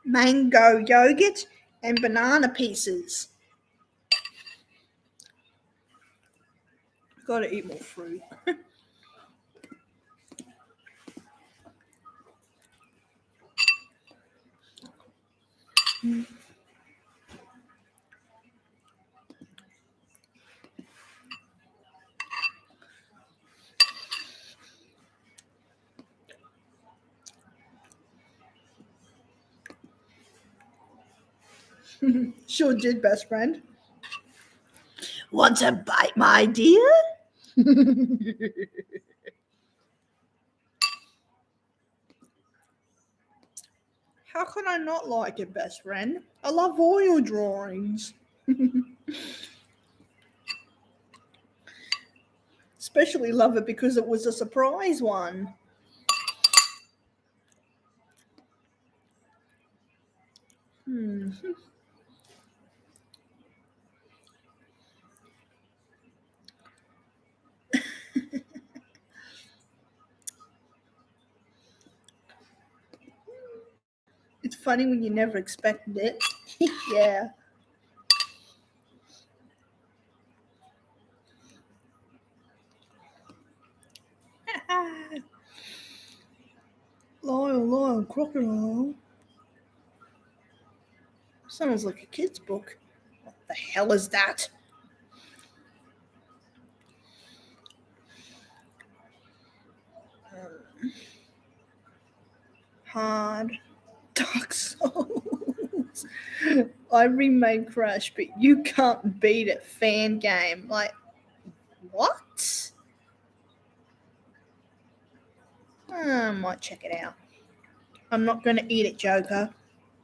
mango yogurt, and banana pieces. Gotta eat more fruit. Sure did, best friend. Want to bite my dear? How could I not like it, best friend? I love all your drawings. Especially love it because it was a surprise one. It's funny when you never expected it. Yeah. Lion, crocodile. Sounds like a kid's book. What the hell is that? Hard. Dark Souls. I remade Crash, but you can't beat it. Fan game. Like, what? I might check it out. I'm not going to eat it, Joker.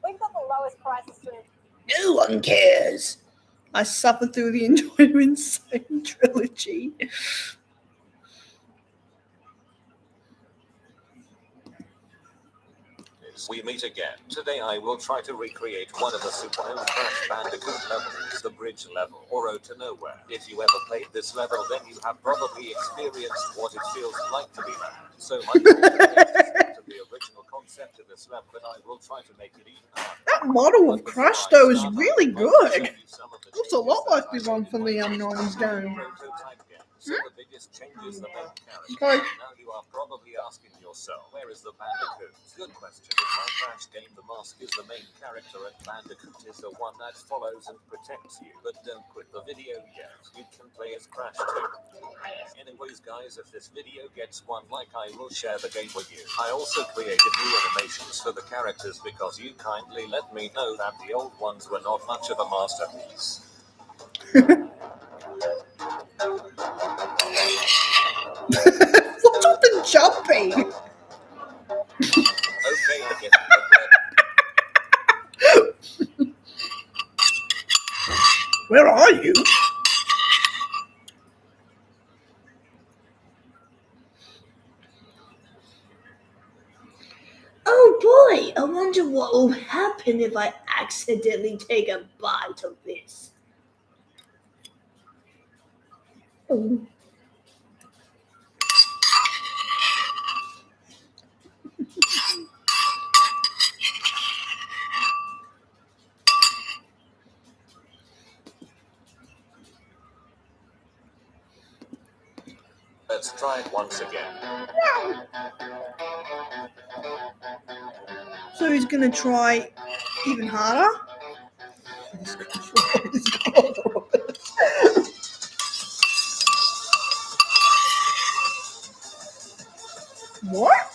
We've got the lowest prices for No one cares. I suffered through the entire Insane trilogy. We meet again. Today I will try to recreate one of the Super Crash Bandicoot levels, the bridge level, or Road to Nowhere. If you ever played this level, then you have probably experienced what it feels like to be mad. So my goal is to the original concept of this level, but I will try to make it even harder. That model of Crash, though, is really good. Looks a lot like the one from the 90s game. So the biggest change is the main character. Okay. Now you are probably asking yourself, where is the Bandicoot? Good question. In my Crash game, the mask is the main character and Bandicoot is the one that follows and protects you. But don't quit the video yet. You can play as Crash too. Anyways guys, if this video gets 1 like, I will share the game with you. I also created new animations for the characters because you kindly let me know that the old ones were not much of a masterpiece. What's with the jumping? Okay, again. Where are you? Oh boy, I wonder what will happen if I accidentally take a bite of this. Oh. Let's try it once again. So he's gonna try even harder? What?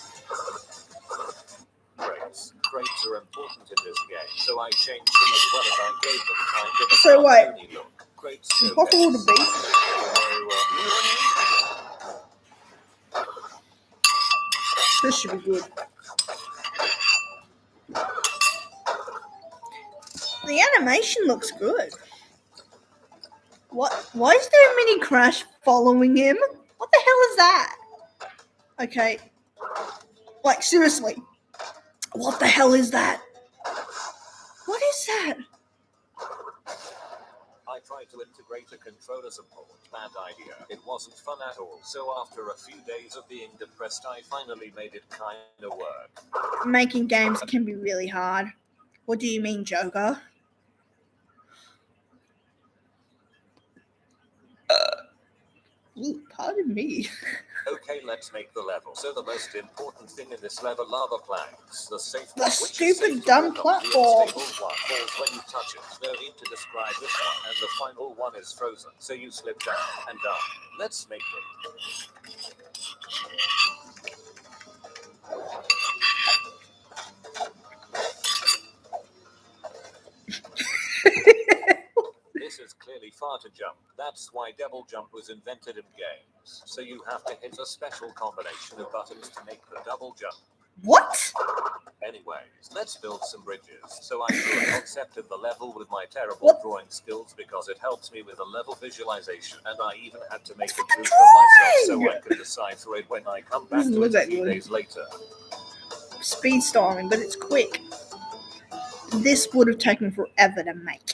Crates are important in this game, so I changed them as well as I gave them kind of a So wait, cartoony look. Crates impossible to beat? This should be good. The animation looks good. What? Why is there a mini Crash following him? What the hell is that? Okay. Like, seriously. What the hell is that? What is that? I tried to integrate a controller support. Bad idea. It wasn't fun at all. So after a few days of being depressed, I finally made it kind of work. Making games can be really hard. What do you mean, Joker? Ooh, pardon me. Okay, let's make the level. So the most important thing in this level are the planks. The safe The one, which is stupid safe to dumb walk on. The platform. unstable one falls when you touch it. No need to describe this one. And the final one is frozen, so you slip down and die. Let's make it. This is clearly far to jump. That's why double jump was invented in games. So you have to hit a special combination of buttons to make the double jump. What? Anyways, let's build some bridges. So I drew a concept of the level with my terrible What? drawing skills because it helps me with the level visualization, and I even had to make a proof for myself so I could decipher it when I come back Doesn't to look it a that few good. days later. Speed storming, but it's quick. This would have taken forever to make.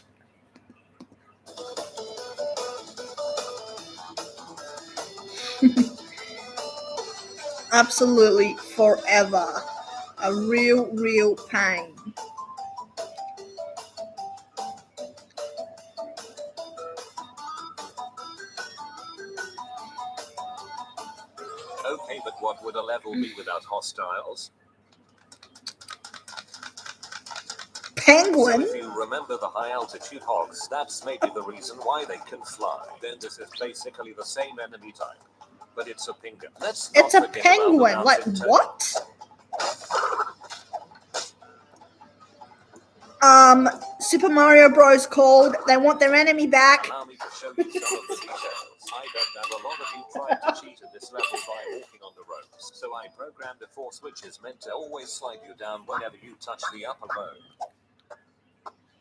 Absolutely forever. A real pain. Okay, but what would a level be without hostiles? So Penguin? if you remember the high altitude hogs, that's maybe the reason why they can fly. Then this is basically the same enemy type, but it's a penguin. Let's not It's a forget about the penguin. Like, bouncing toad. what? Super Mario Bros. Called. They want their enemy back. Allow me to show you some of the details. I bet that a lot of you tried to cheat at this level by walking on the ropes. So I programmed a force which is meant to always slide you down whenever you touch the upper bone.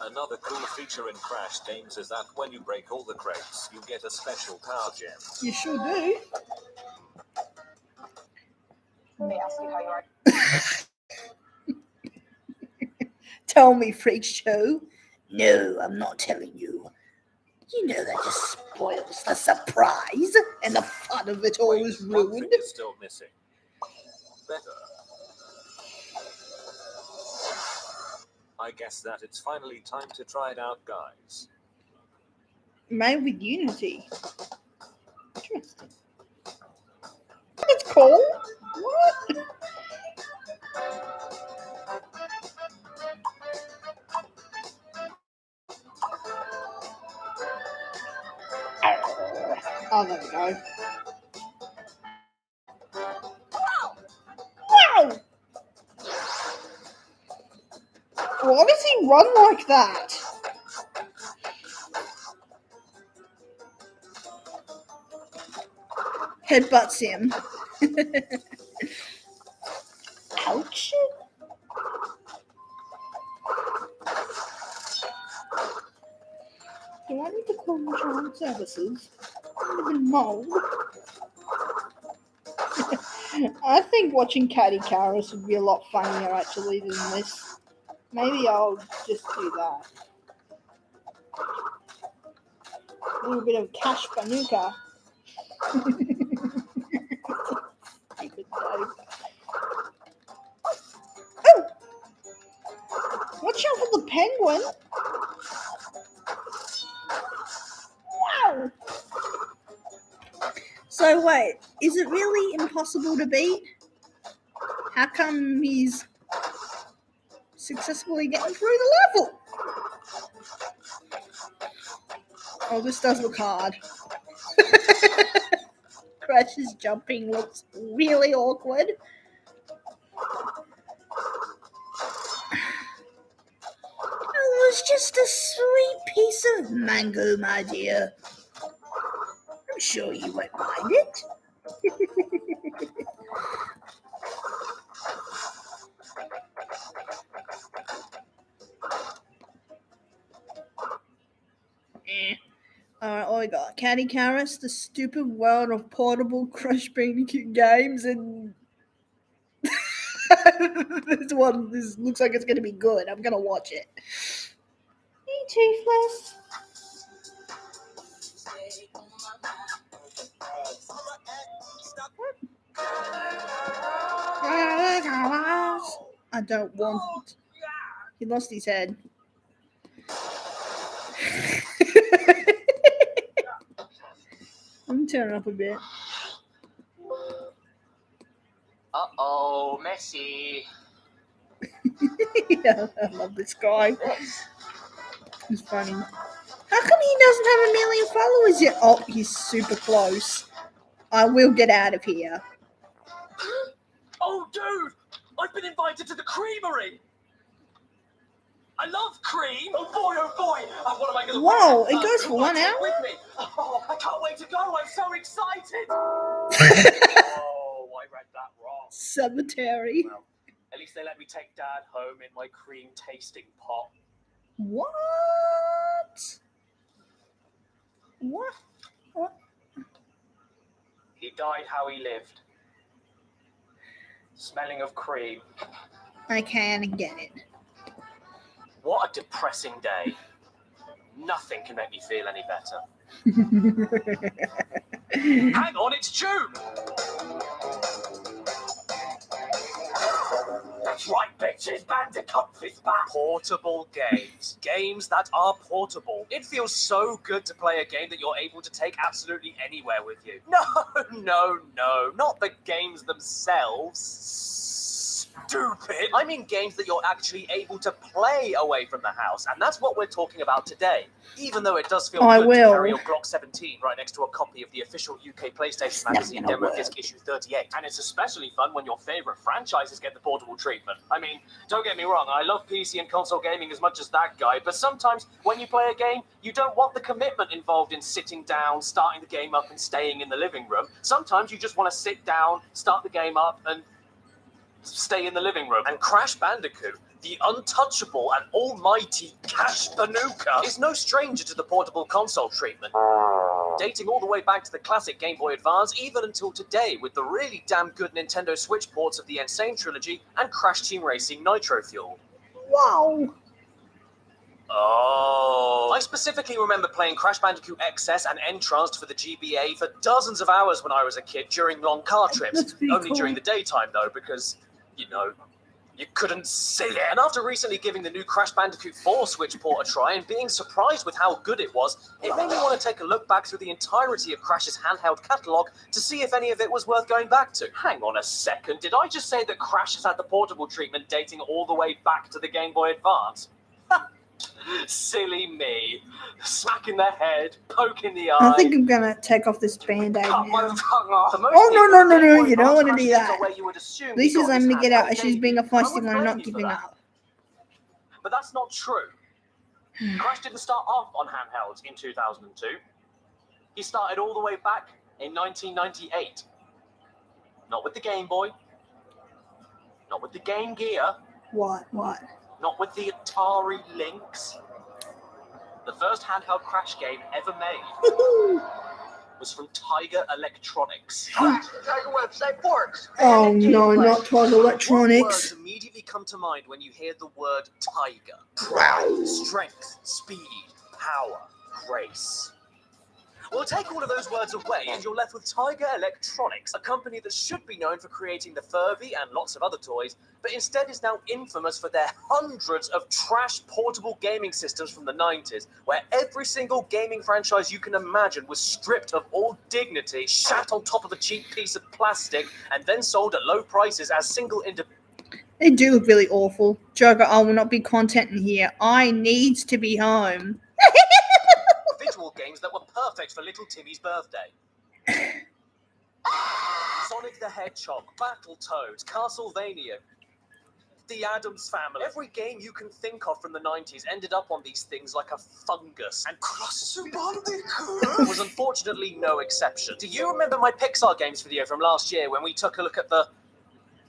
Another cool feature in Crash games is that when you break all the crates, you get a special power gem. You sure do. Let me ask you how you are. Tell me, Freak Show. No, I'm not telling you. You know that just spoils the surprise, and the fun of it all Wait, is one thing ruined. is still missing. Better. I guess that it's finally time to try it out, guys. Made with Unity. Interesting. It's cool. What? Oh, there we go. Wow! Why does he run like that? Headbutts him. Ouch. Do I need to call my child services? I don't even know. I think watching Catty Caris would be a lot funnier actually than this. Maybe I'll just do that. A little bit of Cash Banuka. Stupid Dave. Oh! Watch out for the penguin! Wow! So wait, is it really impossible to beat? How come he's successfully getting through the level? Oh, this does look hard. Crash's jumping looks really awkward. Oh, it's just a sweet piece of mango, my dear. I'm sure you won't mind it. Alright, what we got? Catty Caris, The Stupid World of Portable Crush Bandicoot Games, and this looks like it's gonna be good. I'm gonna watch it. Hey, Toothless. I don't want He lost his head. I'm turning up a bit. Uh-oh, Messi. Yeah, I love this guy. He's funny. How come he doesn't have 1 million followers yet? Oh, he's super close. I will get out of here. Oh, dude! I've been invited to the creamery! I love cream! Oh boy! What am I gonna Whoa, wear? it goes for who 1 I take hour? with me? Oh, I can't wait to go! I'm so excited! Oh, I read that wrong. Cemetery. Well, at least they let me take Dad home in my cream tasting pot. What? What? What? He died how he lived. Smelling of cream. I can get it. What a depressing day. Nothing can make me feel any better. Hang on, it's June! That's right, bitches, Bandicoot is back! Portable games. Games that are portable. It feels so good to play a game that you're able to take absolutely anywhere with you. No, not the games themselves. Stupid! I mean games that you're actually able to play away from the house, and that's what we're talking about today. Even though it does feel I good will. to carry your Glock 17 right next to a copy of the official UK PlayStation magazine gonna Demo work. Disc issue 38. And it's especially fun when your favorite franchises get the portable treatment. I mean, don't get me wrong, I love PC and console gaming as much as that guy, but sometimes when you play a game, you don't want the commitment involved in sitting down, starting the game up, and staying in the living room. Sometimes you just want to sit down, start the game up, and stay in the living room. And Crash Bandicoot, the untouchable and almighty Cash Banuka, is no stranger to the portable console treatment. Dating all the way back to the classic Game Boy Advance, even until today, with the really damn good Nintendo Switch ports of the Insane Trilogy and Crash Team Racing Nitro Fuel. Wow. Oh. I specifically remember playing Crash Bandicoot XS and Entranced for the GBA for dozens of hours when I was a kid during long car trips. That's pretty Only cool. during the daytime, though, because, you know, you couldn't see it. And after recently giving the new Crash Bandicoot 4 Switch port a try and being surprised with how good it was, it made me want to take a look back through the entirety of Crash's handheld catalogue to see if any of it was worth going back to. Hang on a second, did I just say that Crash has had the portable treatment dating all the way back to the Game Boy Advance? Silly me. Smack in the head, poke in the eye. I think I'm gonna take off this band-aid Cut my now. tongue off. Oh, no, you don't wanna do that. This Lisa's aiming to get out as she's being a feisty one and not giving up. But that's not true. Crash didn't start off on handhelds in 2002. He started all the way back in 1998. Not with the Game Boy. Not with the Game Gear. What? Not with the Atari Lynx. The first handheld Crash game ever made was from Tiger Electronics. Tiger website works. Oh no, not Tiger What Electronics. words immediately come to mind when you hear the word tiger? Wow. Strength, speed, power, grace. Well, take all of those words away and you're left with Tiger Electronics, a company that should be known for creating the Furby and lots of other toys, but instead is now infamous for their hundreds of trash portable gaming systems from the 90s, where every single gaming franchise you can imagine was stripped of all dignity, shat on top of a cheap piece of plastic, and then sold at low prices as single independent. They do look really awful. Joker, I will not be content in here. I needs to be home. Individual games that were perfect for little Timmy's birthday. Sonic the Hedgehog, Battletoads, Castlevania, The Addams Family. Every game you can think of from the 90s ended up on these things like a fungus. And Crash Bandicoot was unfortunately no exception. Do you remember my Pixar Games video from last year when we took a look at the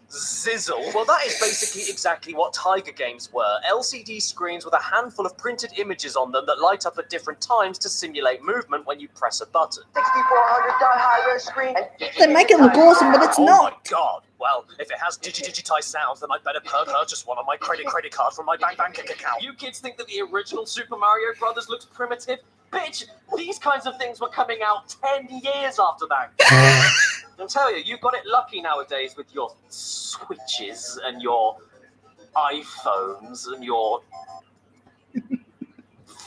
Zizzle? Well, that is basically exactly what Tiger games were. LCD screens with a handful of printed images on them that light up at different times to simulate movement when you press a button. 6400 high-res screen. They make it look awesome, but it's Oh not. my god. Well, if it has digitized sounds, then I'd better purchase one on my credit card from my bank account. You kids think that the original Super Mario Brothers looks primitive? Bitch, these kinds of things were coming out 10 years after that. I tell you, you've got it lucky nowadays with your Switches and your iPhones and your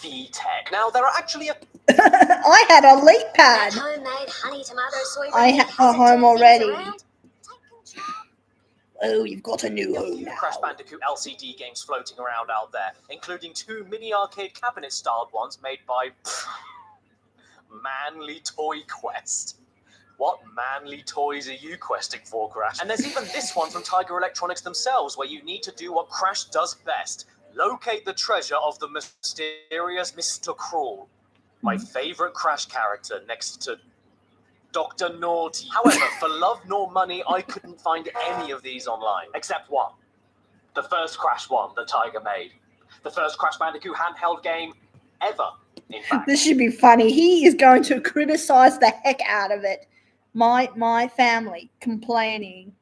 VTech. Now, there are actually a I had a leap That pad. homemade honey tomato soy I remedy have a hasn't home turned things already. around. Take control. Oh, you've got a new home now. Crash Bandicoot LCD games floating around out there, including 2 mini arcade cabinet-styled ones made by Manly Toy Quest. What manly toys are you questing for, Crash? And there's even this one from Tiger Electronics themselves, where you need to do what Crash does best: locate the treasure of the mysterious Mr. Cruel, my favorite Crash character next to Dr. Naughty. However, for love nor money, I couldn't find any of these online, except one. The first Crash one that Tiger made. The first Crash Bandicoot handheld game ever, in fact. This should be funny. He is going to criticize the heck out of it. My family complaining.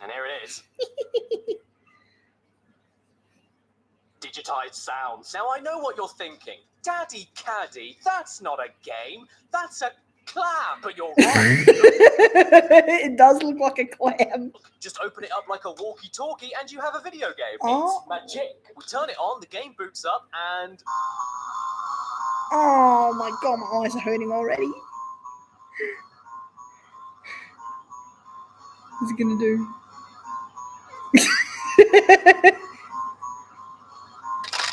And here it is. Digitized sounds. Now I know what you're thinking. Daddy Caddy, that's not a game. That's a clam. But you're right. It does look like a clam. Just open it up like a walkie-talkie and you have a video game. Oh. It's magic. We turn it on, the game boots up, and Oh my god, my eyes are hurting already. What's he gonna do?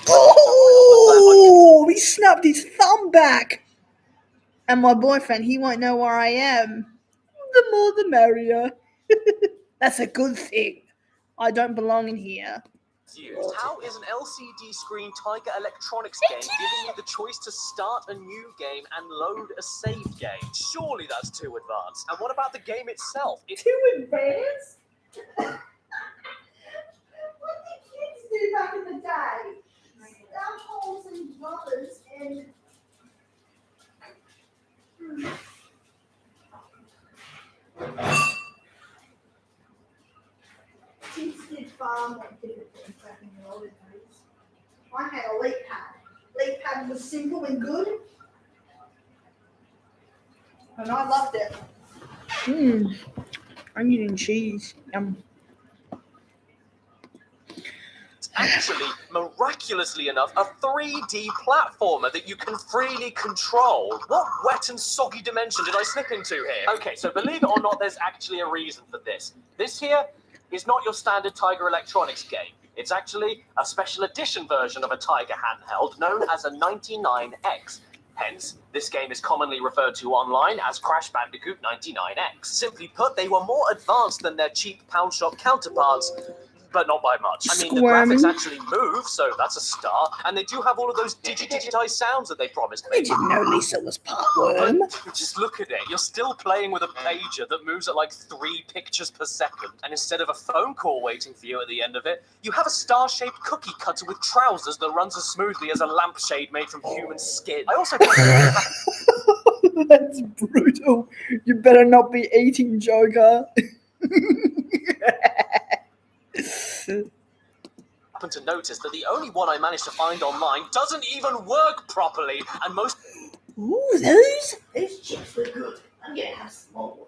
Oh, he snapped his thumb back. And my boyfriend, he won't know where I am. The more the merrier. That's a good thing. I don't belong in here. used. How is an LCD screen Tiger Electronics game giving you the choice to start a new game and load a save game? Surely that's too advanced. And what about the game itself? Too advanced? What did kids do back in the day? Stab holes in brothers and... Kids did far more different things back in the olden days. I had a leap pad. Leap pad was simple and good. And I loved it. Onion and cheese. Yum. It's actually, miraculously enough, a 3D platformer that you can freely control. What wet and soggy dimension did I slip into here? Okay, so believe it or not, there's actually a reason for this. This here is not your standard Tiger Electronics game. It's actually a special edition version of a Tiger handheld known as a 99X. Hence, this game is commonly referred to online as Crash Bandicoot 99X. Simply put, they were more advanced than their cheap pound shop counterparts, but not by much. I mean, the graphics actually move, so that's a start. And they do have all of those digitized sounds that they promised I me. didn't know Lisa was part worm. But just look at it. You're still playing with a pager that moves at like 3 pictures per second. And instead of a phone call waiting for you at the end of it, you have a star-shaped cookie cutter with trousers that runs as smoothly as a lampshade made from human skin. I also That's brutal. You better not be eating, Joker. happen to notice that the only one I managed to find online doesn't even work properly, and most... Ooh, those chips were good. I'm gonna have some more.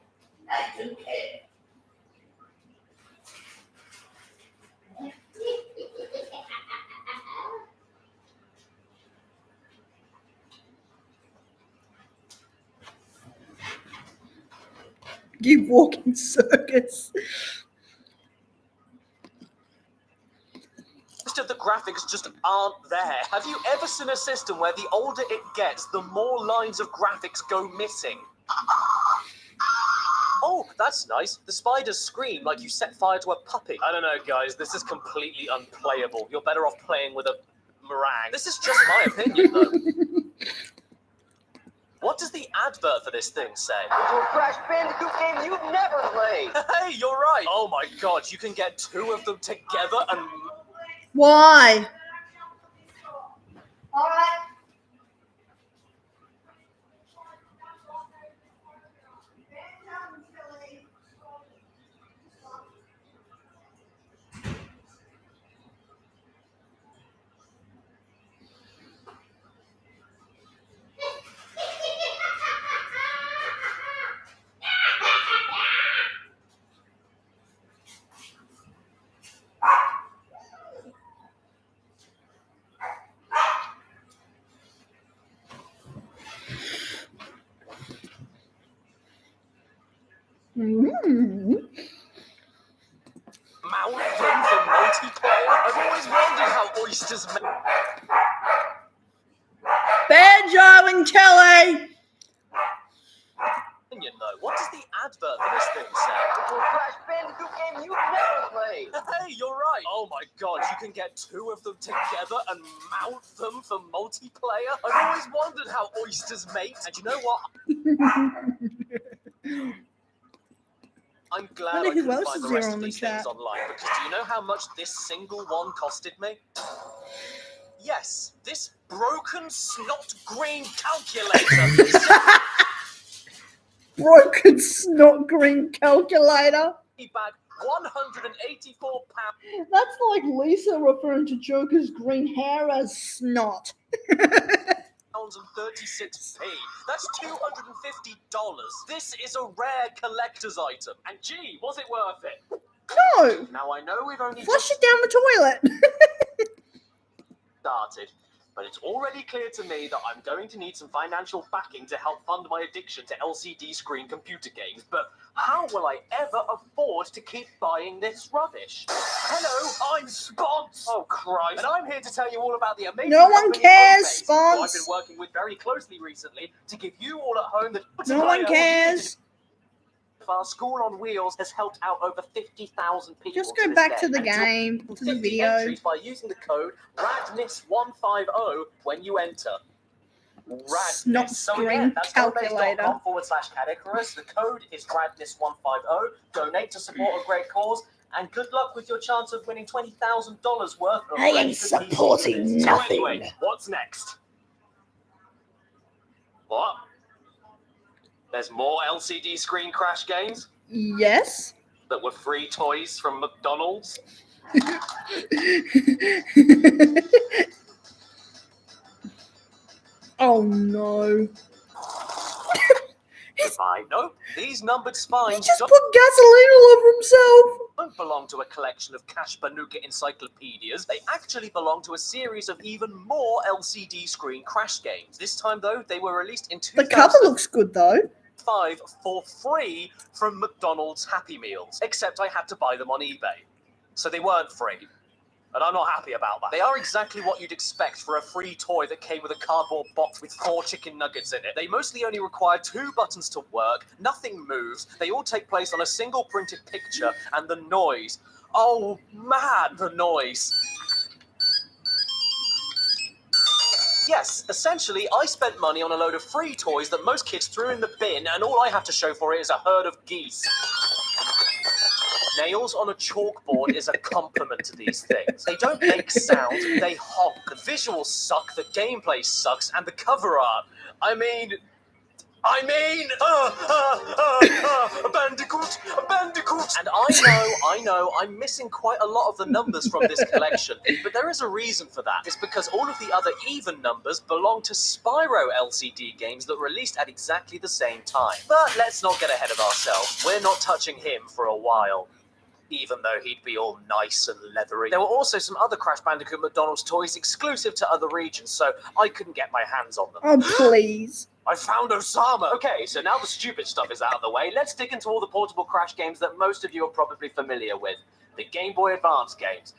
I don't care. You walking circus. Most of the graphics just aren't there. Have you ever seen a system where the older it gets, the more lines of graphics go missing? Oh, that's nice. The spiders scream like you set fire to a puppy. I don't know, guys. This is completely unplayable. You're better off playing with a meringue. This is just my opinion, though. What does the advert for this thing say? Into a Crash Bandicoot game you've never played. Hey, you're right. Oh my god, you can get 2 of them together and... Why? All right. Mm. Mount them for multiplayer? I've always wondered how oysters make. Banjo and Kelly. Though. What does the advert for this thing say? Into a Crash Bandicoot game you've never played. Hey, you're right. Oh my god, you can get two of them together and mount them for multiplayer? I've always wondered how oysters mate. And you know what? I'm glad I Wonder who couldn't else find is the here rest on of the these chat. things online, because do you know how much this single one costed me? Yes, this broken snot green calculator. Broken snot green calculator. Bag £184. That's like Lisa referring to Joker's green hair as snot. And 36p. That's $250. This is a rare collector's item. And gee, was it worth it? No. Now I know we've only Flush just it down the toilet. started, but it's already clear to me that I'm going to need some financial backing to help fund my addiction to LCD screen computer games. But how will I ever afford to keep buying this rubbish? Hello, I'm Spons. Oh Christ! And I'm here to tell you all about the amazing. No one company cares, Homebase, who I've Spons. been working with very closely recently to give you all at home the. No one cares. Our School on Wheels has helped out over 50,000 people. Just go back to the game, to the 50 video. entries by using the code RADNIS150 when you enter. Snot RADNIS. So screen again, that's calculator. homebase.com/Cadicarus. The code is RADNIS150. Donate to support a great cause. And good luck with your chance of winning $20,000 worth of. I am registered PC supporting units. nothing. So anyway, what's next? What? There's more LCD screen crash games Yes. that were free toys from McDonald's. Oh no. Goodbye. No, these numbered He spines just put gasoline all over himself. don't belong to a collection of Cash Banuka encyclopedias. They actually belong to a series of even more LCD screen crash games. This time, though, they were released in The 2005 cover looks good though. for free from McDonald's Happy Meals, except I had to buy them on eBay. So they weren't free. And I'm not happy about that. They are exactly what you'd expect for a free toy that came with a cardboard box with 4 chicken nuggets in it. They mostly only require 2 buttons to work, nothing moves, they all take place on a single printed picture, and the noise. Oh man, the noise. Yes, essentially, I spent money on a load of free toys that most kids threw in the bin, and all I have to show for it is a herd of geese. Nails on a chalkboard is a compliment to these things. They don't make sound, they hop. The visuals suck, the gameplay sucks, and the cover art. I mean, a bandicoot, a bandicoot. And I know, I'm missing quite a lot of the numbers from this collection, but there is a reason for that. It's because all of the other even numbers belong to Spyro LCD games that released at exactly the same time. But let's not get ahead of ourselves. We're not touching him for a while. Even though he'd be all nice and leathery. There were also some other Crash Bandicoot McDonald's toys exclusive to other regions, so I couldn't get my hands on them. Oh please. I found Osama! Okay, so now the stupid stuff is out of the way, let's dig into all the portable Crash games that most of you are probably familiar with. The Game Boy Advance games.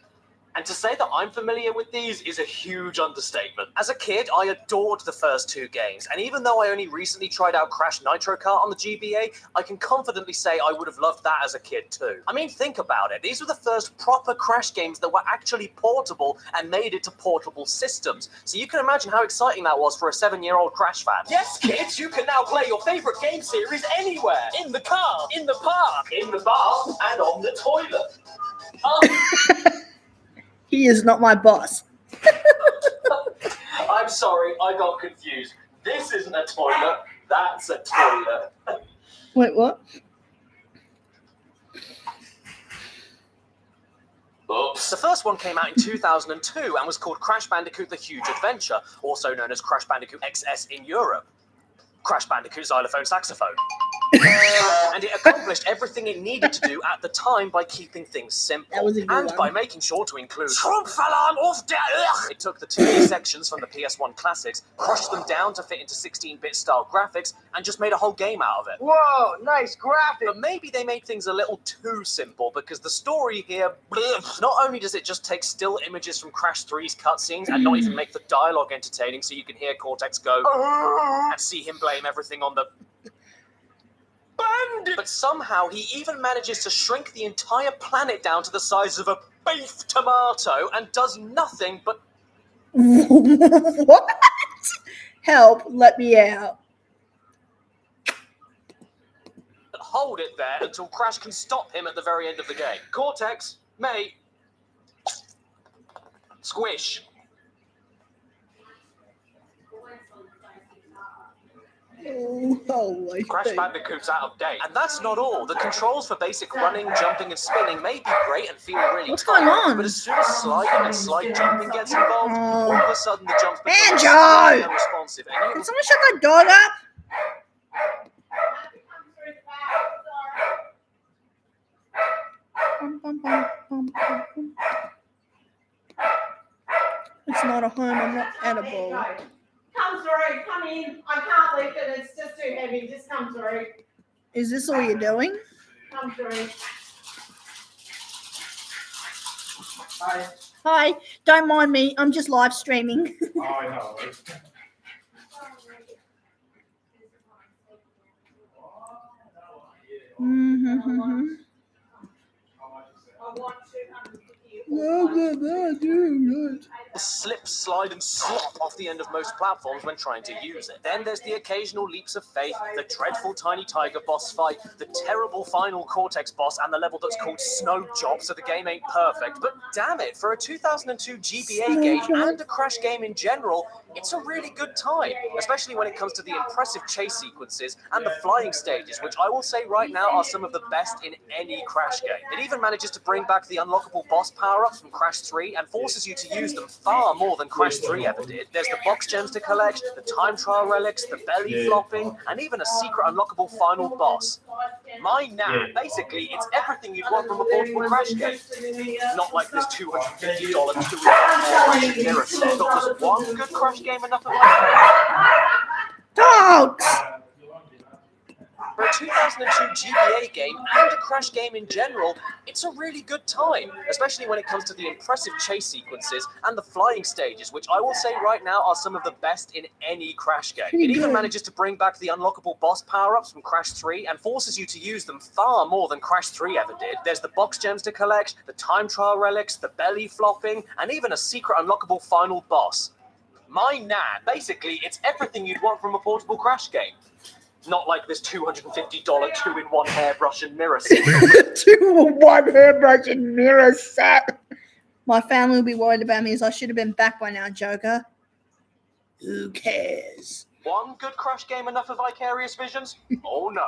And to say that I'm familiar with these is a huge understatement. As a kid, I adored the first 2 games, and even though I only recently tried out Crash Nitro Kart on the GBA, I can confidently say I would have loved that as a kid too. I mean, think about it. These were the first proper Crash games that were actually portable and made it to portable systems. So you can imagine how exciting that was for a 7-year-old Crash fan. Yes, kids, you can now play your favorite game series anywhere. In the car, in the park, in the bath, and on the toilet. He is not my boss. I'm sorry, I got confused. This isn't a toilet, that's a toilet. Wait, what? Oops. The first one came out in 2002 and was called Crash Bandicoot The Huge Adventure, also known as Crash Bandicoot XS in Europe. Crash Bandicoot Xylophone Saxophone. And it accomplished everything it needed to do at the time by keeping things simple. That was a good and one. by making sure to include Schrumpfalarm auf der Ech. It took the 2D sections from the PS1 classics, crushed them down to fit into 16-bit style graphics, and just made a whole game out of it. Whoa, nice graphic. But maybe they made things a little too simple, because the story here, not only does it just take still images from Crash 3's cutscenes and not even make the dialogue entertaining so you can hear Cortex go and see him blame everything on the bandit, but somehow he even manages to shrink the entire planet down to the size of a beef tomato and does nothing but What? Help, let me out. hold it there until Crash can stop him at the very end of the game. Cortex, mate, squish. Oh, my Crash Bandicoot's out of date. And that's not all. The controls for basic running, jumping, and spinning may be great and feel really What's tight, going on? but as soon as sliding and slide jumping gets involved, all of a sudden the jumps become Banjo! extremely unresponsive. And Can someone shut that dog up? Bum, bum, bum, bum, bum, bum. It's not a home, I'm not edible. Come through, come in. I can't lift it, it's just too heavy. Just come through. Is this all you're doing? Come through. Hi, don't mind me, I'm just live streaming. Oh, I know. Mm-hmm. I want 250. slip, slide, and slop off the end of most platforms when trying to use it. Then there's the occasional leaps of faith, the dreadful Tiny Tiger boss fight, the terrible final Cortex boss, and the level that's called Snow Job, so the game ain't perfect. But damn it, for a 2002 GBA game and a Crash game in general, it's a really good time, especially when it comes to the impressive chase sequences and the flying stages, which I will say right now are some of the best in any Crash game. It even manages to bring back the unlockable boss power-ups from Crash 3 and forces you to use them far more than Crash 3 ever did. There's the box gems to collect, the time trial relics, the belly flopping, and even a secret unlockable final boss. My nan, basically, it's everything you'd want from a portable Crash game. Not like this $250 2-in-1 mirror set, but was one good Crash game enough of Dogs! For a 2002 GBA game and a Crash game in general, it's a really good time, especially when it comes to the impressive chase sequences and the flying stages, which I will say right now are some of the best in any Crash game. It even manages to bring back the unlockable boss power-ups from Crash 3 and forces you to use them far more than Crash 3 ever did. There's the box gems to collect, the time trial relics, the belly flopping, and even a secret unlockable final boss. My nan, basically, it's everything you'd want from a portable Crash game. Not like this $250 2-in-1 hairbrush and mirror set. 2-in-1 hairbrush and mirror set. My family will be worried about me as I should have been back by now, Joker. Who cares? One good Crash game enough for Vicarious Visions? Oh no,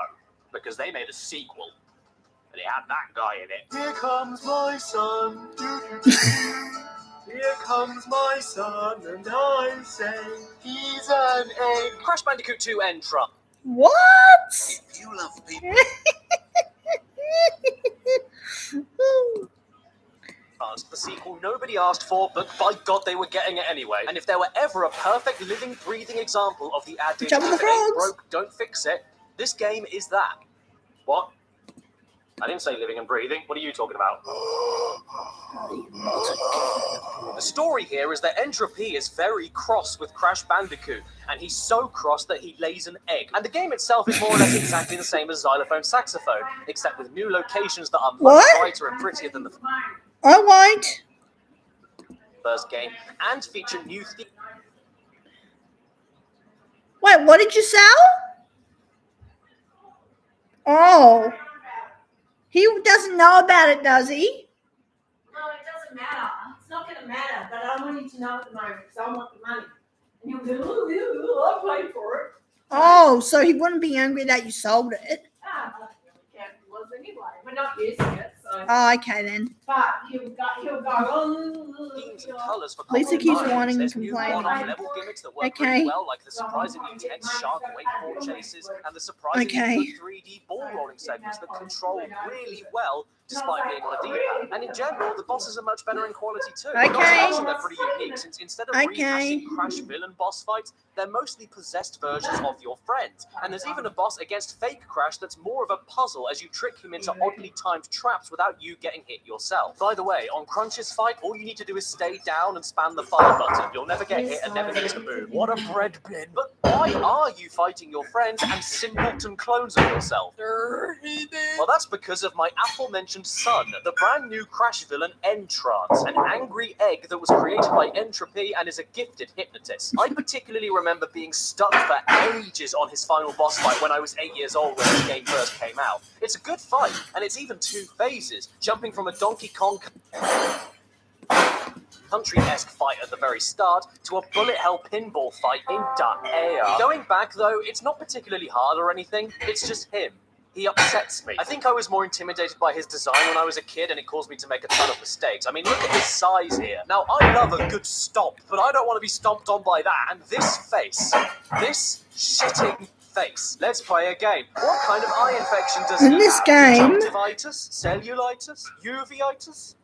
because they made a sequel. And it had that guy in it. Here comes my son. Here comes my son, and I say he's an egg. Crash Bandicoot 2 End Trump. What? If you love people, The sequel nobody asked for, but by God they were getting it anyway. And if there were ever a perfect living, breathing example of the adage, Jump with the "If it ain't frogs." broke, don't fix it," this game is that. What? I didn't say living and breathing. What are you talking about? The story here is that Entropy is very cross with Crash Bandicoot, and he's so cross that he lays an egg. And the game itself is more or less exactly the same as Xylophone Saxophone, except with new locations that are much What? brighter and prettier than the I won't. first game, and feature new themes. Wait, what did you sell? Oh. He doesn't know about it, does he? No, it doesn't matter. It's not going to matter, but I want you to know at the moment because I want the money. And you'll go, oh, I paid for it. Oh, so he wouldn't be angry that you sold it. Ah, but it was anyway. We're not using it, so. Oh, okay then. but he'll go. Oh, Themes and colours for Lisa common keeps minds. wanting There's to new complain. one-off level gimmicks that work Okay. pretty well, like the surprisingly intense shark wakeboard chases and the surprisingly Okay. good 3D ball rolling segments that control really well despite being on a D-pad. And in general, the bosses are much better in quality too. Not to Okay. mention they're pretty unique, since instead of Okay. rehashing Crash villain boss fights, they're mostly possessed versions of your friends. And there's even a boss against fake Crash that's more of a puzzle as you trick him into oddly timed traps without you getting hit yourself. By the way, on Crunch's fight, all you need to do is stay down and spam the fire button. You'll never get hit and never need to move. What a bread bin. But why are you fighting your friends and simpleton clones of yourself? Well, that's because of my aforementioned son, the brand new Crash villain Entrance, an angry egg that was created by Entropy and is a gifted hypnotist. I particularly remember being stuck for ages on his final boss fight when I was 8 years old when the game first came out. It's a good fight, and it's even 2 phases, jumping from a Donkey Kong Country-esque fight at the very start to a bullet hell pinball fight in the air. Going back though, it's not particularly hard or anything, it's just him. He upsets me. I think I was more intimidated by his design when I was a kid, and it caused me to make a ton of mistakes. I mean, look at his size here. Now, I love a good stomp, but I don't want to be stomped on by that. And this face, this shitting face. Let's play a game. What kind of eye infection does In he this have? game- Conjunctivitis? Cellulitis? Uveitis?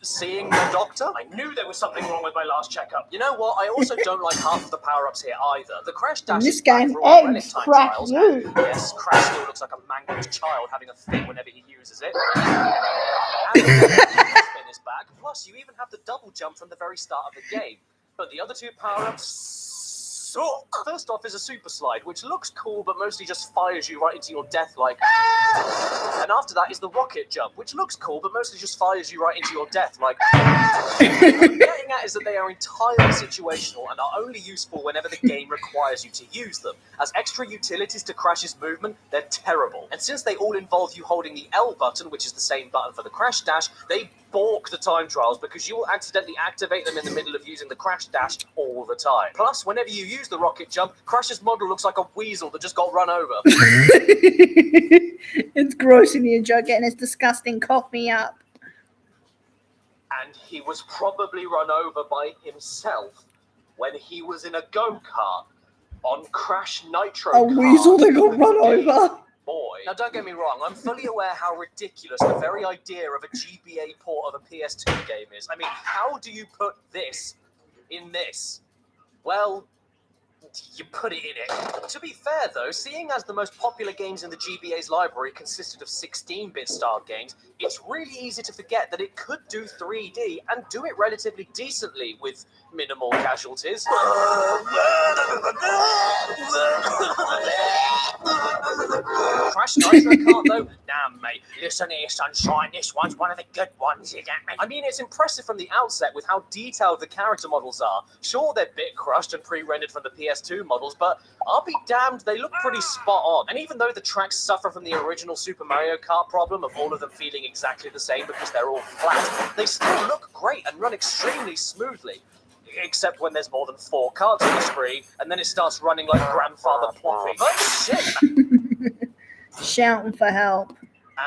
Seeing the doctor? I knew there was something wrong with my last checkup. You know what? I also don't like half of the power-ups here either. The Crash Dash In this is back game, for all relic eggs time crack trials, you. and yes, Crash still looks like a mangled child having a fit whenever he uses it. And the spin is back. Plus, you even have the double jump from the very start of the game. But the other 2 power-ups... So, first off is a super slide, which looks cool, but mostly just fires you right into your death like... And after that is the rocket jump, which looks cool, but mostly just fires you right into your death like... What I'm getting at is that they are entirely situational and are only useful whenever the game requires you to use them. As extra utilities to Crash's movement, they're terrible. And since they all involve you holding the L button, which is the same button for the Crash Dash, they balk the time trials because you will accidentally activate them in the middle of using the Crash Dash all the time. Plus, whenever you use the rocket jump, Crash's model looks like a weasel that just got run over. It's gross in here, Joker, and it's disgusting. Cough me up. And he was probably run over by himself when he was in a go-kart on Crash Nitro A weasel that got run over. Boy. Now, don't get me wrong, I'm fully aware how ridiculous the very idea of a GBA port of a PS2 game is. I mean, how do you put this in this? Well, you put it in it. To be fair, though, seeing as the most popular games in the GBA's library consisted of 16-bit style games, it's really easy to forget that it could do 3D and do it relatively decently with minimal casualties. Crash Nitro Kart, though? Nah, mate. Listen here, sunshine. This one's one of the good ones, you get me? I mean, it's impressive from the outset with how detailed the character models are. Sure, they're bit crushed and pre-rendered from the PS2 models, but I'll be damned, they look pretty spot on. And even though the tracks suffer from the original Super Mario Kart problem of all of them feeling exactly the same because they're all flat, they still look great and run extremely smoothly. Except when there's more than 4 cards on the screen, and then it starts running like Grandfather Ploppy. But shit! Shouting for help.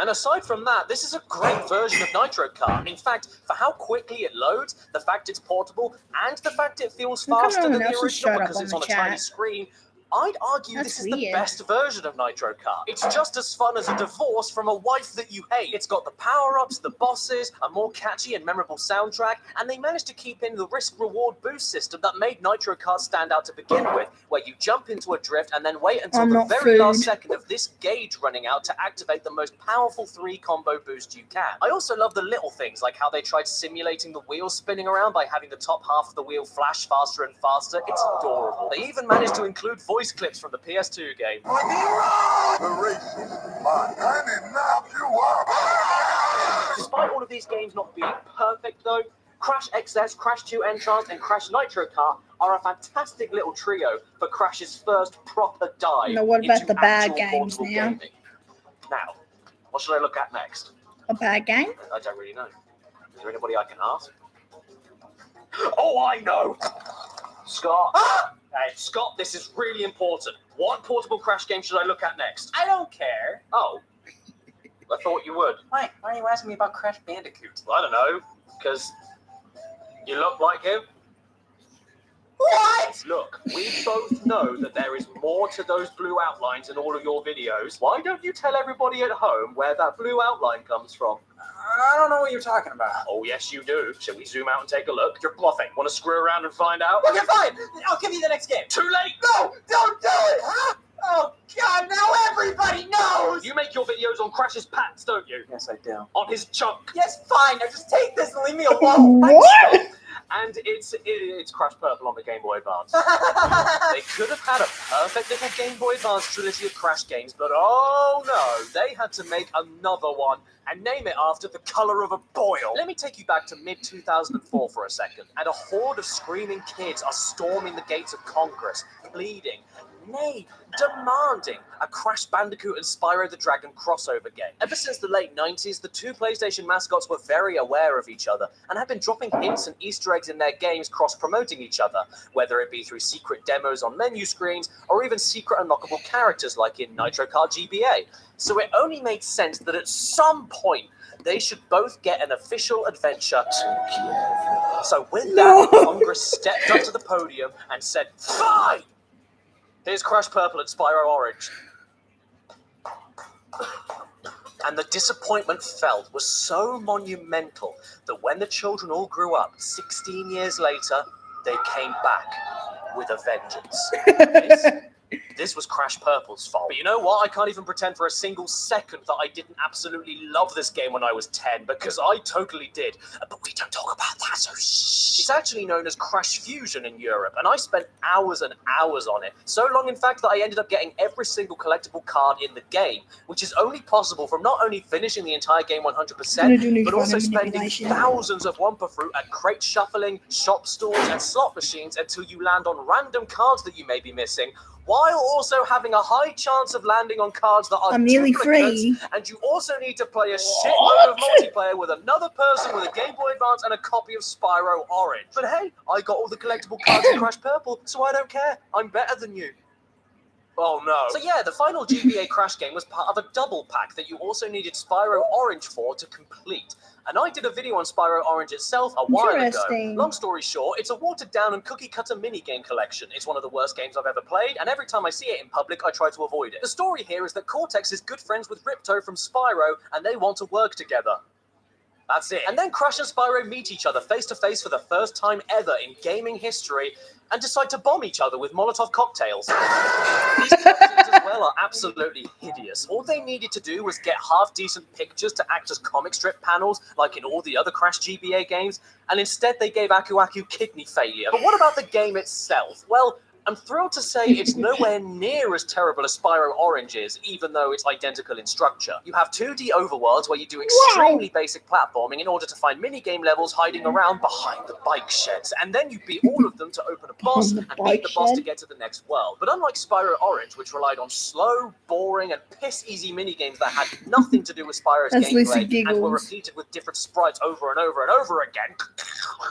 And aside from that, this is a great version of Nitro Kart. In fact, for how quickly it loads, the fact it's portable, and the fact it feels How come faster no than one the else has original showed up because on it's the on a tiny chat? screen, I'd argue That's this is the weird. best version of Nitro Kart. It's just as fun as a divorce from a wife that you hate. It's got the power-ups, the bosses, a more catchy and memorable soundtrack, and they managed to keep in the risk-reward boost system that made Nitro Kart stand out to begin with, where you jump into a drift and then wait until I'm the not very last food. second of this gauge running out to activate the most powerful 3 combo boost you can. I also love the little things, like how they tried simulating the wheel spinning around by having the top half of the wheel flash faster and faster. It's adorable. They even managed to include voice clips from the PS2 game. Despite all of these games not being perfect, though, Crash XS, Crash 2 Entrance, and Crash Nitro Kart are a fantastic little trio for Crash's first proper dive Now, what about into the bad actual games portable now? gaming. Now, what should I look at next? A bad game? I don't really know. Is there anybody I can ask? Oh, I know! Scott. Hey, Scott, this is really important. What portable Crash game should I look at next? I don't care. Oh. I thought you would. Why are you asking me about Crash Bandicoot? I don't know, because you look like him. What? Look, we both know that there is more to those blue outlines in all of your videos. Why don't you tell everybody at home where that blue outline comes from? I don't know what you're talking about. Oh, yes, you do. Shall we zoom out and take a look? You're bluffing. Want to screw around and find out? Okay, fine. I'll give you the next game. Too late! No, don't do it, huh? Oh, God, now everybody knows! You make your videos on Crash's pants, don't you? Yes, I do. On his chunk. Yes, fine. Now just take this and leave me alone. What? And it's Crash Purple on the Game Boy Advance. They could have had a perfect little Game Boy Advance trilogy of Crash games, but oh no, they had to make another one and name it after the color of a boil. Let me take you back to mid-2004 for a second, and a horde of screaming kids are storming the gates of Congress, pleading, nay, demanding a Crash Bandicoot and Spyro the Dragon crossover game. Ever since the late 90s, the two PlayStation mascots were very aware of each other and had been dropping hints and Easter eggs in their games cross-promoting each other, whether it be through secret demos on menu screens or even secret unlockable characters like in Nitro Kart GBA. So it only made sense that at some point they should both get an official adventure together. So with that, Congress stepped up to the podium and said, fine! Here's Crash Purple and Spyro Orange. And the disappointment felt was so monumental that when the children all grew up, 16 years later, they came back with a vengeance. This was Crash Purple's fault. But you know what? I can't even pretend for a single second that I didn't absolutely love this game when I was 10, because I totally did. But we don't talk about that, so shh. It's actually known as Crash Fusion in Europe, and I spent hours and hours on it. So long, in fact, that I ended up getting every single collectible card in the game, which is only possible from not only finishing the entire game 100%, but also spending thousands of Wumpa Fruit at crate shuffling, shop stalls, and slot machines until you land on random cards that you may be missing, while also having a high chance of landing on cards that are I'm nearly duplicates, free. and you also need to play a shitload of multiplayer with another person with a Game Boy Advance and a copy of Spyro Orange. But hey, I got all the collectible cards in Crash Purple, so I don't care. I'm better than you. Oh no. So yeah, the final GBA Crash game was part of a double pack that you also needed Spyro Orange for to complete. And I did a video on Spyro Orange itself a while ago. Interesting. Long story short, it's a watered-down and cookie-cutter minigame collection. It's one of the worst games I've ever played, and every time I see it in public, I try to avoid it. The story here is that Cortex is good friends with Ripto from Spyro, and they want to work together. That's it. And then Crash and Spyro meet each other face-to-face for the first time ever in gaming history and decide to bomb each other with Molotov cocktails. These cocktails as well are absolutely hideous. All they needed to do was get half-decent pictures to act as comic strip panels, like in all the other Crash GBA games, and instead they gave Aku Aku kidney failure. But what about the game itself? Well, I'm thrilled to say it's nowhere near as terrible as Spyro Orange is, even though it's identical in structure. You have 2D overworlds where you do extremely basic platforming in order to find minigame levels hiding around behind the bike sheds, and then you beat all of them to open a boss and beat the boss to get to the next world. But unlike Spyro Orange, which relied on slow, boring, and piss-easy minigames that had nothing to do with Spyro's gameplay and were repeated with different sprites over and over and over again,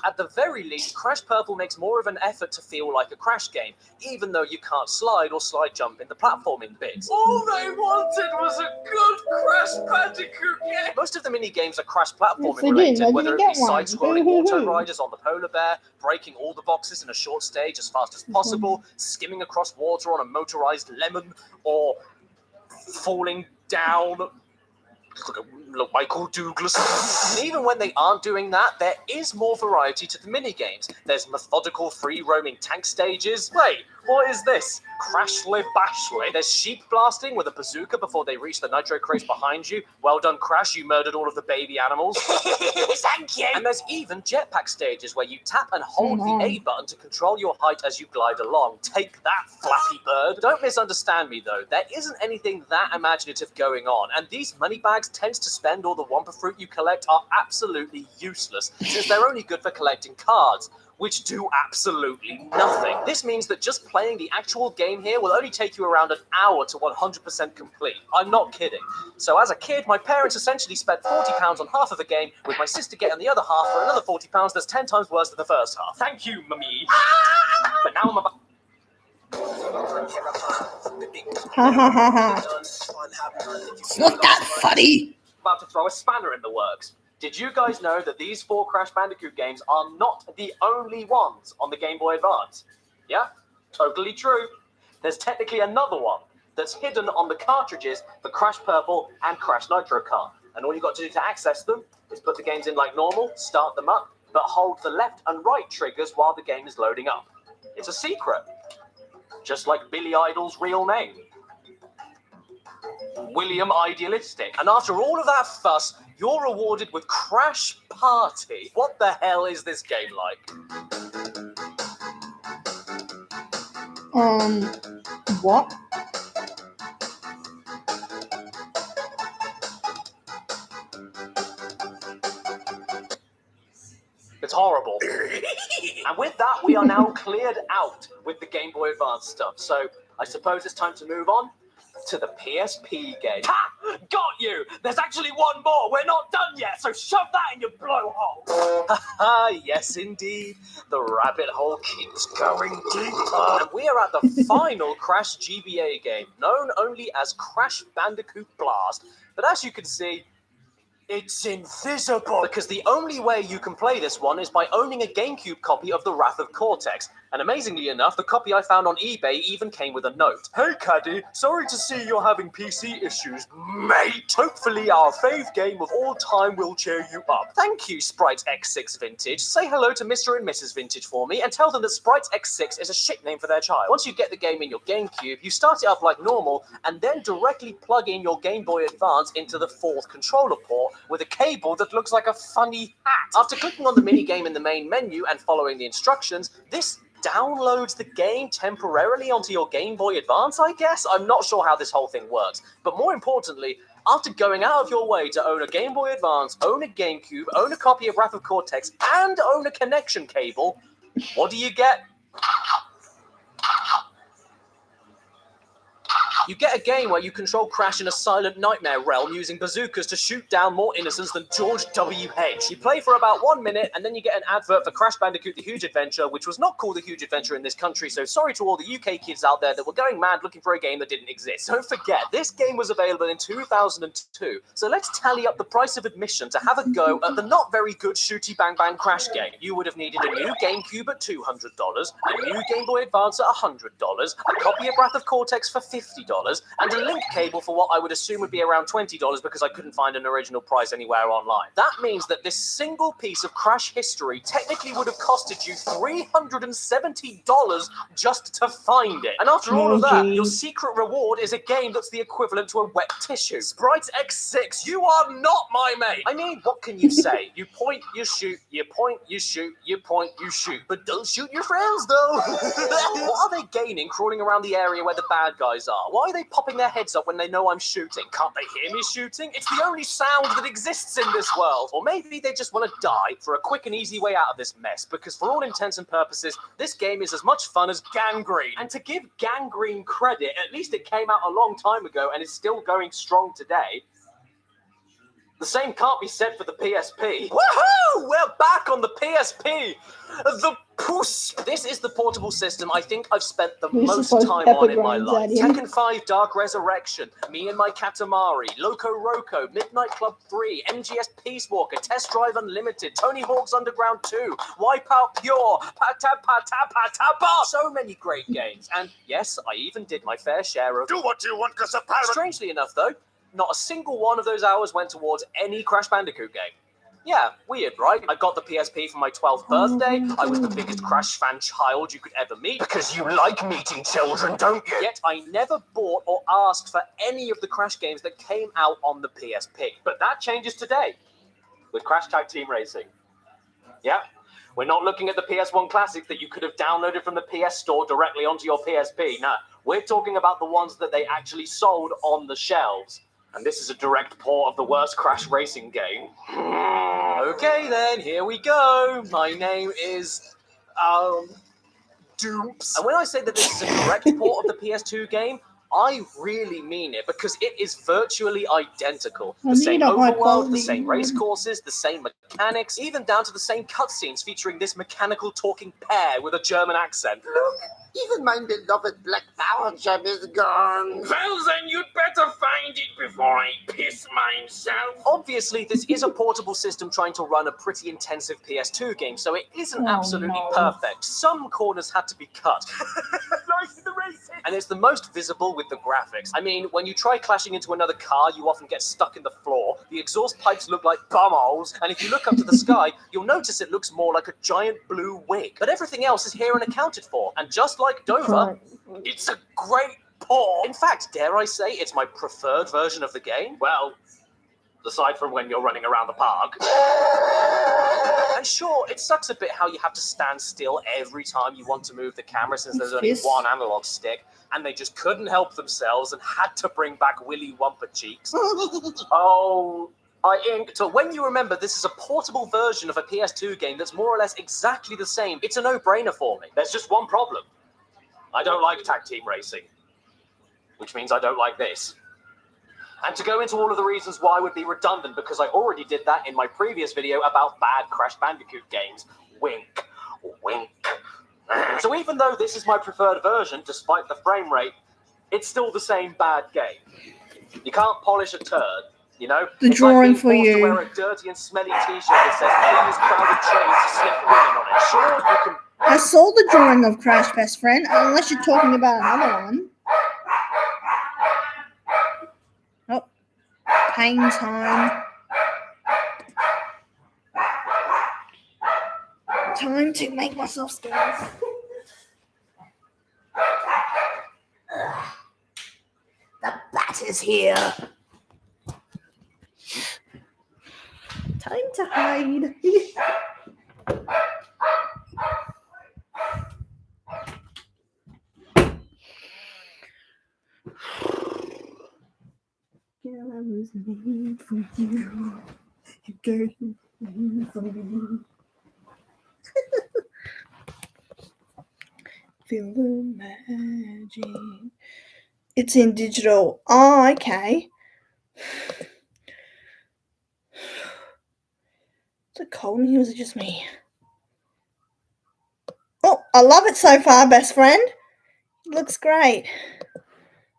at the very least, Crash Purple makes more of an effort to feel like a Crash game, even though you can't slide or slide jump in the platforming bits. All they wanted was a good Crash Bandicoot game. Most of the mini-games are Crash platforming related, whether it be side-scrolling auto riders on the polar bear, breaking all the boxes in a short stage as fast as possible, skimming across water on a motorized lemon, or falling down like Michael Douglas. And even when they aren't doing that, there is more variety to the minigames. There's methodical free-roaming tank stages. Wait, what is this? Crash Live Bash Live? There's sheep blasting with a bazooka before they reach the nitro crates behind you. Well done, Crash, you murdered all of the baby animals. Thank you! And there's even jetpack stages where you tap and hold the A button to control your height as you glide along. Take that, Flappy Bird. Don't misunderstand me, though. There isn't anything that imaginative going on, and these money bags tend to spend all the Wumpa Fruit you collect are absolutely useless, since they're only good for collecting cards, which do absolutely nothing. This means that just playing the actual game here will only take you around an hour to 100% complete. I'm not kidding. So as a kid, my parents essentially spent £40 on half of the game, with my sister getting the other half for another £40 that's 10 times worse than the first half. Thank you, Mummy. But now I'm about... Ha ha ha ha. It's not that funny. about to throw a spanner in the works. Did you guys know that these 4 Crash Bandicoot games are not the only ones on the Game Boy Advance? Yeah, totally true. There's technically another one that's hidden on the cartridges for Crash Purple and Crash Nitro Kart. And all you got to do to access them is put the games in like normal, start them up, but hold the left and right triggers while the game is loading up. It's a secret. Just like Billy Idol's real name. William Idealistic. And after all of that fuss, you're rewarded with Crash Party. What the hell is this game like? What? It's horrible. And with that, we are now cleared out with the Game Boy Advance stuff. So I suppose it's time to move on to the PSP game. Ha! Got you! There's actually one more. We're not done yet, so shove that in your blowhole. Haha, yes indeed. The rabbit hole keeps going deeper. And we are at the final Crash GBA game, known only as Crash Bandicoot Blast. But as you can see, it's invisible. Because the only way you can play this one is by owning a GameCube copy of The Wrath of Cortex. And amazingly enough, the copy I found on eBay even came with a note. Hey Caddy, sorry to see you're having PC issues, mate. Hopefully our fave game of all time will cheer you up. Thank you, Sprite X6 Vintage. Say hello to Mr. and Mrs. Vintage for me and tell them that Sprite X6 is a shit name for their child. Once you get the game in your GameCube, you start it up like normal and then directly plug in your Game Boy Advance into the 4th controller port with a cable that looks like a funny hat. After clicking on the minigame in the main menu and following the instructions, this downloads the game temporarily onto your Game Boy Advance, I guess? I'm not sure how this whole thing works. But more importantly, after going out of your way to own a Game Boy Advance, own a GameCube, own a copy of Wrath of Cortex, and own a connection cable, what do you get? You get a game where you control Crash in a silent nightmare realm using bazookas to shoot down more innocents than George W. H. You play for about 1 minute and then you get an advert for Crash Bandicoot The Huge Adventure, which was not called The Huge Adventure in this country, so sorry to all the UK kids out there that were going mad looking for a game that didn't exist. Don't forget, this game was available in 2002, so let's tally up the price of admission to have a go at the not very good Shooty Bang Bang Crash game. You would have needed a new GameCube at $200, a new Game Boy Advance at $100, a copy of Wrath of Cortex for $50, and a link cable for what I would assume would be around $20 because I couldn't find an original price anywhere online. That means that this single piece of Crash history technically would have costed you $370 just to find it. And after all of that, your secret reward is a game that's the equivalent to a wet tissue. Sprite X6, you are not my mate. I mean, what can you say? You point, you shoot, you point, you shoot, you point, you shoot. But don't shoot your friends, though. What are they gaining crawling around the area where the bad guys are? Why are they popping their heads up when they know I'm shooting? Can't they hear me shooting? It's the only sound that exists in this world. Or maybe they just want to die for a quick and easy way out of this mess, because for all intents and purposes, this game is as much fun as Gangrene. And to give Gangrene credit, at least it came out a long time ago and is still going strong today. The same can't be said for the PSP. Woohoo! We're back on the PSP! The Puss! This is the portable system I think I've spent the most time on in my life. Tekken 5 Dark Resurrection, Me and My Katamari, Loco Roco, Midnight Club 3, MGS Peace Walker, Test Drive Unlimited, Tony Hawk's Underground 2, Wipeout Pure, Patapatapatapa! So many great games. And yes, I even did my fair share of... Do what you want, cause a pirate... Strangely enough, though, not a single one of those hours went towards any Crash Bandicoot game. Yeah, weird, right? I got the PSP for my 12th birthday. I was the biggest Crash fan child you could ever meet. Because you like meeting children, don't you? Yet I never bought or asked for any of the Crash games that came out on the PSP. But that changes today with Crash Tag Team Racing. Yeah, we're not looking at the PS1 classics that you could have downloaded from the PS Store directly onto your PSP. No, we're talking about the ones that they actually sold on the shelves. And this is a direct port of the worst Crash racing game. Okay then, here we go. My name is, Doops. And when I say that this is a direct port of the PS2 game, I really mean it, because it is virtually identical. The same overworld, the same race courses, the same mechanics, even down to the same cutscenes featuring this mechanical talking pair with a German accent. Look Even my beloved Black Power gem is gone. Well, then you'd better find it before I piss myself. Obviously, this is a portable system trying to run a pretty intensive PS2 game, so it isn't Oh, absolutely no. perfect. Some corners had to be cut. Like the racist. And it's the most visible with the graphics. I mean, when you try clashing into another car, you often get stuck in the floor. The exhaust pipes look like bumholes, and if you look up to the sky, you'll notice it looks more like a giant blue wig. But everything else is here and accounted for. And just like Dover, it's a great port. In fact, dare I say, it's my preferred version of the game. Well, aside from when you're running around the park. And sure, it sucks a bit how you have to stand still every time you want to move the camera since there's only Yes. one analog stick, and they just couldn't help themselves and had to bring back Willy Wumper Cheeks. Oh, I inked. So when you remember this is a portable version of a PS2 game that's more or less exactly the same, it's a no-brainer for me. There's just one problem. I don't like tag team racing, which means I don't like this. And to go into all of the reasons why would be redundant because I already did that in my previous video about bad Crash Bandicoot games. Wink. Wink. So even though this is my preferred version, despite the frame rate, it's still the same bad game. You can't polish a turd, you know? The It's drawing like being for forced to you. wear a dirty and smelly t-shirt that says, please crowded trains to slip women on it. Sure, you can... I saw the drawing of Crash, best friend, unless you're talking about another one. Oh, pain time. Time to make myself scared. The bat is here. Time to hide. Girl, I was made for you. Girl, you were made for me. Feel the magic. It's in digital. Oh, okay. Is it cold in here or is it just me? Oh, I love it so far, best friend. It looks great.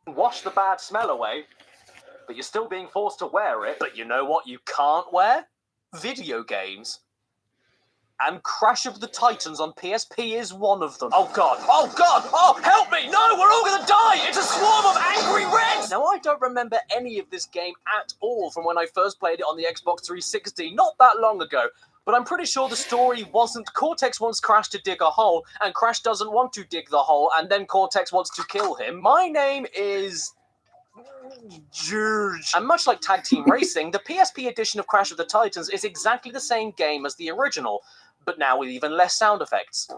wash the bad smell away, but you're still being forced to wear it. But you know what you can't wear? Video games. And Crash of the Titans on PSP is one of them. Oh god, oh god, oh help me, no, we're all gonna die, it's a swarm of angry reds! Now I don't remember any of this game at all from when I first played it on the Xbox 360, not that long ago. But I'm pretty sure the story wasn't Cortex wants Crash to dig a hole, and Crash doesn't want to dig the hole, and then Cortex wants to kill him. My name is... George. And much like Tag Team Racing, the PSP edition of Crash of the Titans is exactly the same game as the original, but now with even less sound effects.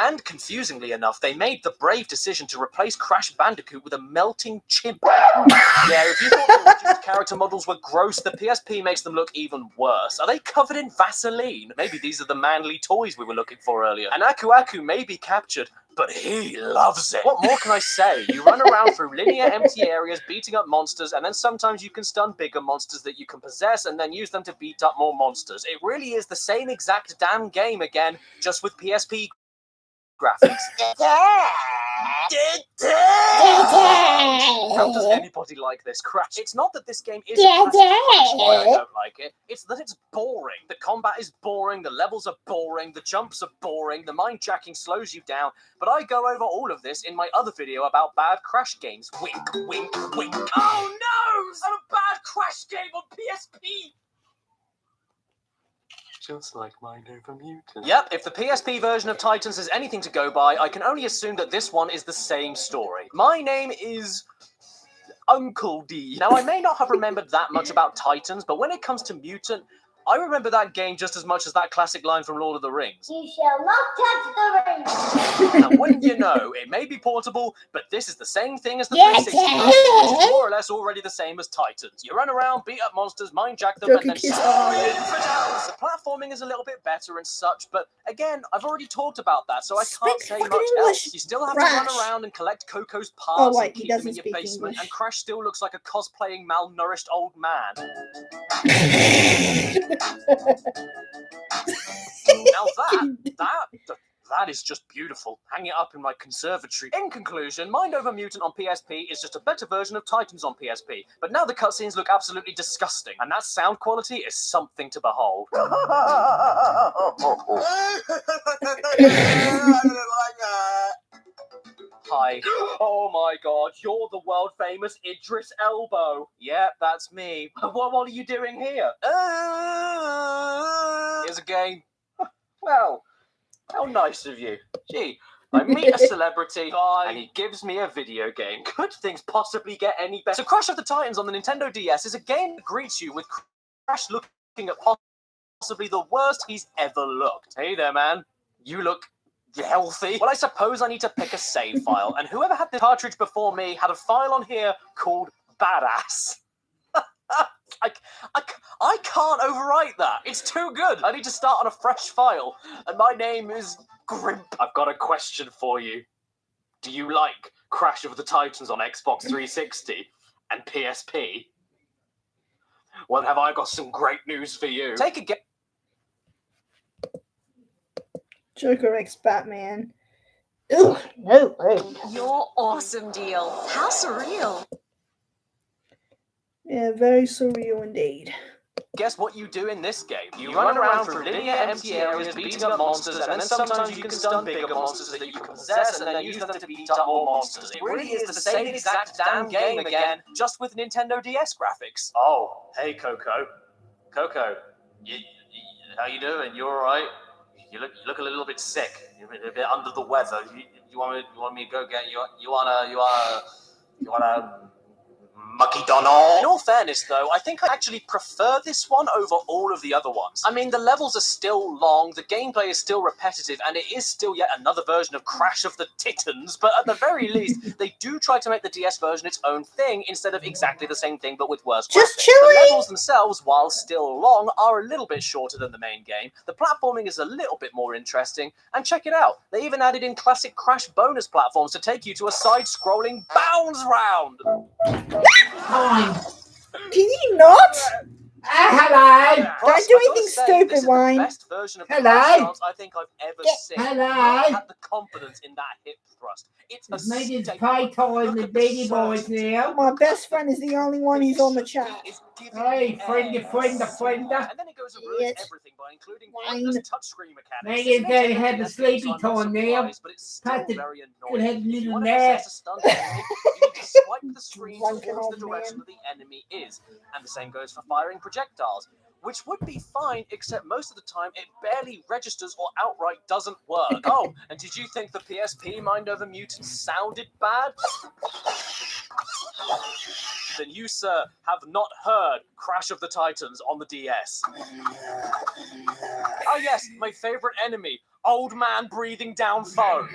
And, confusingly enough, they made the brave decision to replace Crash Bandicoot with a melting chimp. Yeah, if you thought the original character models were gross, the PSP makes them look even worse. Are they covered in Vaseline? Maybe these are the manly toys we were looking for earlier. And Aku Aku may be captured, but he loves it. What more can I say? You run around through linear empty areas beating up monsters, and then sometimes you can stun bigger monsters that you can possess and then use them to beat up more monsters. It really is the same exact damn game again, just with PSP graphics. How does anybody like this Crash? It's not that this game isn't Crash, that's why I don't like it. It's that it's boring. The combat is boring, the levels are boring, the jumps are boring, the mind-jacking slows you down, but I go over all of this in my other video about bad Crash games. Wink, wink, wink. Oh no! A bad Crash game on PSP! Just like Mind Over Mutant. Yep, if the PSP version of Titans is anything to go by, I can only assume that this one is the same story. My name is... Uncle D. Now, I may not have remembered that much about Titans, but when it comes to Mutant, I remember that game just as much as that classic line from Lord of the Rings. You shall not touch the ring. Now, wouldn't you know, it may be portable, but this is the same thing as the 360 version, which is more or less already the same as Titans. You run around, beat up monsters, mind-jack them, and then kiss infidels! The platforming is a little bit better and such, but again, I've already talked about that, so I can't Speak say fucking much English, else. You still have to Crash. run around and collect Coco's parts Oh, wait, and he keep them doesn't in your speak basement, English. and Crash still looks like a cosplaying malnourished old man. Now that That is just beautiful. Hang it up in my conservatory. In conclusion, Mind Over Mutant on PSP is just a better version of Titans on PSP. But now the cutscenes look absolutely disgusting, and that sound quality is something to behold. Hi. Oh my god, you're the world famous Idris Elbow. Yeah, that's me. What are you doing here? Here's a game. Well, how nice of you. Gee, I meet a celebrity and he gives me a video game. Could things possibly get any better? So Crash of the Titans on the Nintendo DS is a game that greets you with Crash looking at possibly the worst he's ever looked. Hey there, man. You look healthy. Well, I suppose I need to pick a save file, and whoever had the cartridge before me had a file on here called Badass. I can't overwrite that. It's too good. I need to start on a fresh file, and my name is Grimp. I've got a question for you. Do you like Crash of the Titans on Xbox 360 and PSP? Well, have I got some great news for you. Take a guess. Joker X Batman. Ugh, no way. Your awesome deal. How surreal. Yeah, very surreal indeed. Guess what you do in this game? You run around through linear empty areas beating up monsters, and then sometimes you can stun bigger monsters that you can possess and then use them to beat up more monsters. It really is the same exact damn game again, just with Nintendo DS graphics. Oh, hey Coco. Coco, how you doing? You alright? You look a little bit sick. You're a bit under the weather. You want me to go get you? You wanna Mucky Donald? In all fairness, though, I think I actually prefer this one over all of the other ones. I mean, the levels are still long, the gameplay is still repetitive, and it is still yet another version of Crash of the Titans, but at the very least, they do try to make the DS version its own thing instead of exactly the same thing but with worse Just graphics. chilling. The levels themselves, while still long, are a little bit shorter than the main game. The platforming is a little bit more interesting, and check it out, they even added in classic Crash bonus platforms to take you to a side-scrolling bounds round. Time. Can you not? Hello. Don't do anything stupid, This is Wayne. the best version of the Hello. Crash dance I think I've ever seen. Hello. I had the confidence in that hip thrust. It's a It's made it staple. playtime Look with at the Beady Boys certainty. now. My best friend is the only one who's on the chat. Is giving Hey, the friend, air. friender. And then it goes and ruins Yes. everything by including Wayne. pointless touchscreen mechanics. Maybe it's going to have a Nintendo sleepy DS games, I'm not time now. surprised, but it's still Patrick very could annoying. have a If you little want to nap. possess a stunt enemy, you need to swipe the screen Drunken towards the old direction man. that the enemy is. And the same goes for firing projectiles, which would be fine, except most of the time it barely registers or outright doesn't work. Oh, and did you think the PSP Mind Over Mutant sounded bad? Then you, sir, have not heard Crash of the Titans on the DS. Oh yes, my favorite enemy, old man breathing down foam.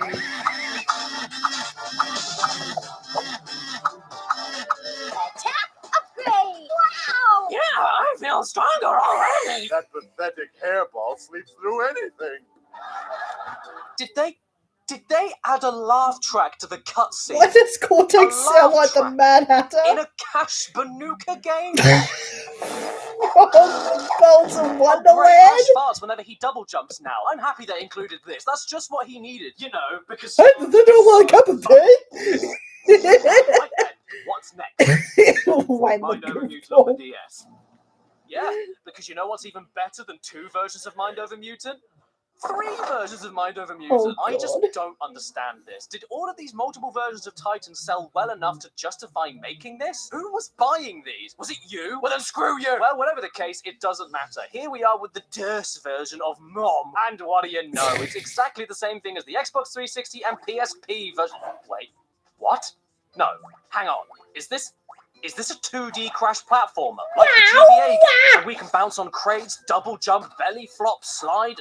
Attack upgrade! Wow! Yeah, I feel stronger already. That pathetic hairball sleeps through anything. Did they add a laugh track to the cutscene? Why does Cortex sound like the Mad Hatter? In a Cash Banuka game? Bells of Great, Wonderland? Crash farts whenever he double jumps now. I'm happy they included this. That's just what he needed, you know, because... Hey, does anyone want a cup of tea? Right then, what's next? Wayne Mind the Over Mutant on the Goofball. DS. Yeah, because you know what's even better than 2 versions of Mind Over Mutant? 3 versions of Mind Over Mutant. Oh, I just God. don't understand this. Did all of these multiple versions of Titan sell well enough to justify making this? Who was buying these? Was it you? Well, then screw you! Well, whatever the case, it doesn't matter. Here we are with the DOS version of Mom. And what do you know? It's exactly the same thing as the Xbox 360 and PSP version. Wait, what? No, hang on. Is this a 2D Crash platformer? Like the GBA game, where we can bounce on crates, double jump, belly flop, slide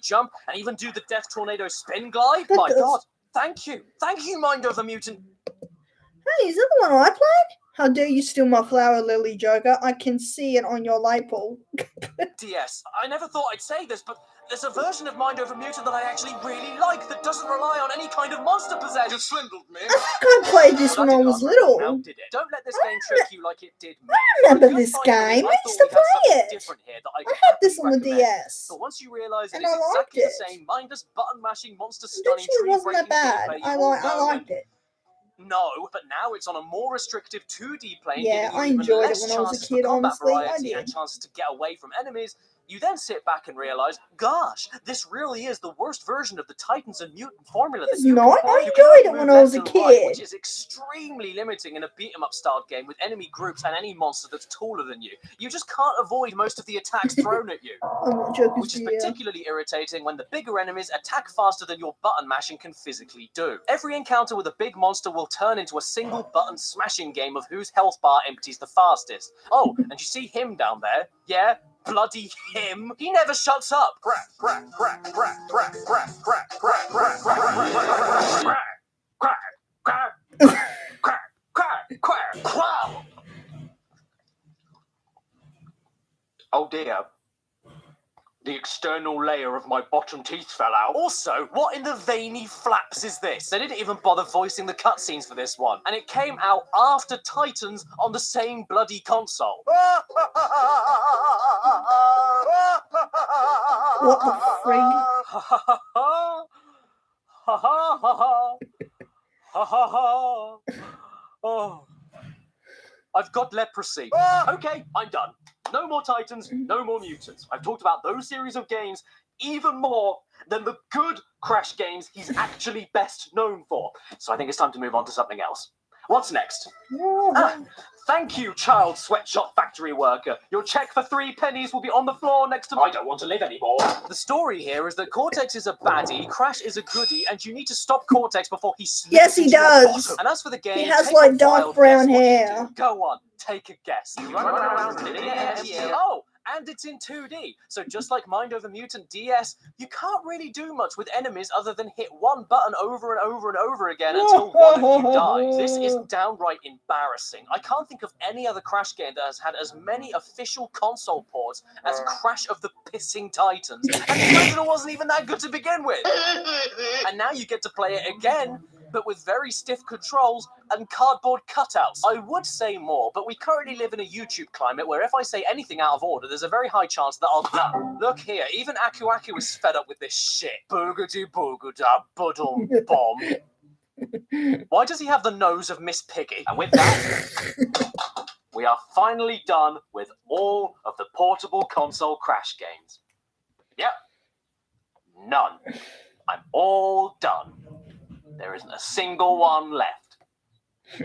jump, and even do the Death Tornado spin glide? That My does- god, thank you, Mind Over Mutant. Hey, is that the one I played? How dare you steal my flower lily, Joker? I can see it on your light bulb. DS, I never thought I'd say this, but there's a version of Mind Over Mutant that I actually really like that doesn't rely on any kind of monster possession. You swindled me. I think I played this when I was Now, little. did it? Don't let this game trick you like it did me. I remember For a good this 5 game. minutes, I I used thought to we had play something it. different here that I I could had this happily on the recommend. DS. But once you realise And it is I liked exactly it. the same mindless button-mashing, It monster-stunning, actually wasn't that tree-breaking bad. gameplay I you all know, liked it. No, but now it's on a more restrictive 2D plane, Yeah, giving you I even enjoyed it less when I was a chances for kid, combat honestly, I variety did. and chances to get away from enemies. You then sit back and realize, gosh, this really is the worst version of the Titans and Mutant formula that It's you not. can play. I You can enjoyed it only when move I was a left and right, kid. which is extremely limiting in a beat-em-up style game with enemy groups and any monster that's taller than you. You just can't avoid most of the attacks thrown at you. I'm not Joker's Which is dear. particularly irritating when the bigger enemies attack faster than your button mashing can physically do. Every encounter with a big monster will turn into a single button smashing game of whose health bar empties the fastest. Oh, and you see him down there? Yeah, bloody him. He never shuts up. Crack, crack, crack, crack, crack, crack, crack, crack, crack, crack, Quack, quack, quack, quack, quack, quack. Oh dear. The external layer of my bottom teeth fell out. Also, what in the veiny flaps is this? They didn't even bother voicing the cutscenes for this one, and it came out after Titans on the same bloody console. What the frig? Ha ha ha ha! Ha ha ha ha! Ha ha ha! Oh. I've got leprosy. Okay, I'm done. No more Titans, no more mutants. I've talked about those series of games even more than the good Crash games he's actually best known for. So I think it's time to move on to something else. What's next? Thank you, child sweatshop factory worker. Your check for 3 pennies will be on the floor next to... I don't want to live anymore. The story here is that Cortex is a baddie, Crash is a goodie, and you need to stop Cortex before he slips Yes, he into your does. bottom. And as for the game, He has, take like, a dark wild brown guess what you hair. do. Go on, take a guess. You run around Oh, and it's in 2D. So just like Mind Over Mutant DS, you can't really do much with enemies other than hit one button over and over and over again until one of you dies. This is downright embarrassing. I can't think of any other Crash game that has had as many official console ports as Crash of the Pissing Titans. And the original wasn't even that good to begin with. And now you get to play it again, but with very stiff controls and cardboard cutouts. I would say more, but we currently live in a YouTube climate where if I say anything out of order, there's a very high chance that I'll... Look here, even Aku Aku is fed up with this shit. Boogity boogada budum bomb. Why does he have the nose of Miss Piggy? And with that, we are finally done with all of the portable console Crash games. Yep. None. I'm all done. There isn't a single one left.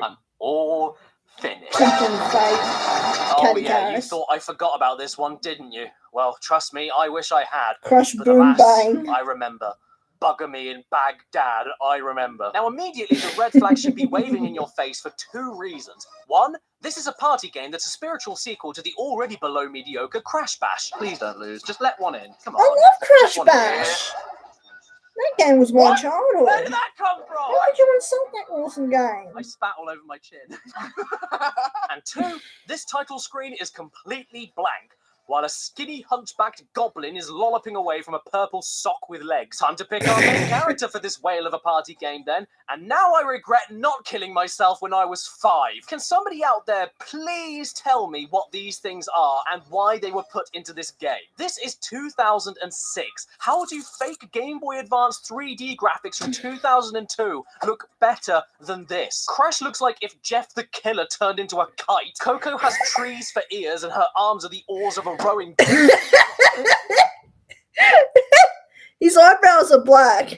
I'm all finished. Oh yeah, you thought I forgot about this one, didn't you? Well, trust me, I wish I had. Crash But Boom alas, Bang. I remember. Bugger me in Baghdad, I remember. Now immediately the red flag should be waving in your face for 2 reasons. 1, this is a party game that's a spiritual sequel to the already below mediocre Crash Bash. Please don't lose, just let one in. Come on. I love Crash Let one in. Bash. That game was my Where childhood. did that come from? Why would you insult that awesome game? I spat all over my chin. And 2, this title screen is completely blank, while a skinny hunchbacked goblin is lolloping away from a purple sock with legs. Time to pick our main character for this whale of a party game then, and now I regret not killing myself when I was 5. Can somebody out there please tell me what these things are and why they were put into this game? This is 2006. How do fake Game Boy Advance 3D graphics from 2002 look better than this? Crash looks like if Jeff the Killer turned into a kite. Coco has trees for ears and her arms are the oars of a rowing boat. His eyebrows are black.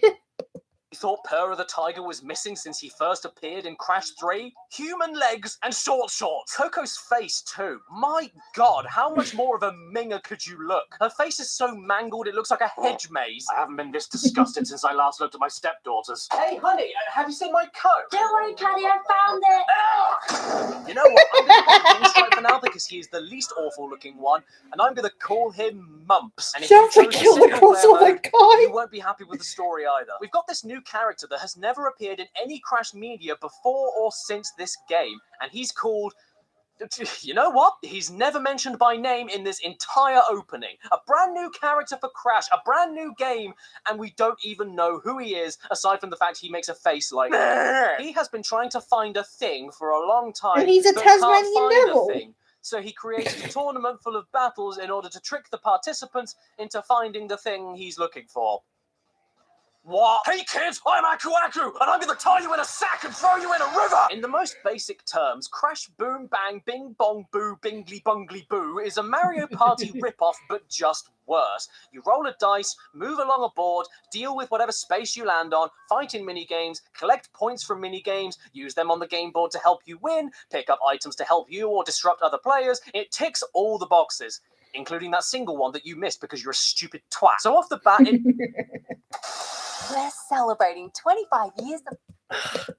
You thought Purr the Tiger was missing since he first appeared in Crash 3? Human legs and short shorts. Coco's face too. My god, how much more of a minger could you look? Her face is so mangled it looks like a hedge maze. I haven't been this disgusted since I last looked at my stepdaughters. Hey honey, have you seen my coat? Don't worry, Caddy, I found it. You know what, I'm going to pick Pinstripe for now because he is the least awful looking one, and I'm going to call him Mumps. And if Sounds you like choose Kill the single player Console mode, guy. you won't be happy with the story either. We've got this new character that has never appeared in any Crash media before or since this game, and he's called... You know what? He's never mentioned by name in this entire opening. A brand new character for Crash, a brand new game, and we don't even know who he is, aside from the fact he makes a face like... He has been trying to find a thing for a long time, And he's a but can't Tasmanian find devil. a thing. So he created a tournament full of battles in order to trick the participants into finding the thing he's looking for. What? Hey kids, I'm Aku Aku, and I'm gonna tie you in a sack and throw you in a river! In the most basic terms, Crash Boom Bang Bing Bong Boo Bingly Bungly Boo is a Mario Party ripoff, but just worse. You roll a dice, move along a board, deal with whatever space you land on, fight in minigames, collect points from minigames, use them on the game board to help you win, pick up items to help you or disrupt other players. It ticks all the boxes, including that single one that you missed because you're a stupid twat. So off the bat, We're celebrating 25 years of...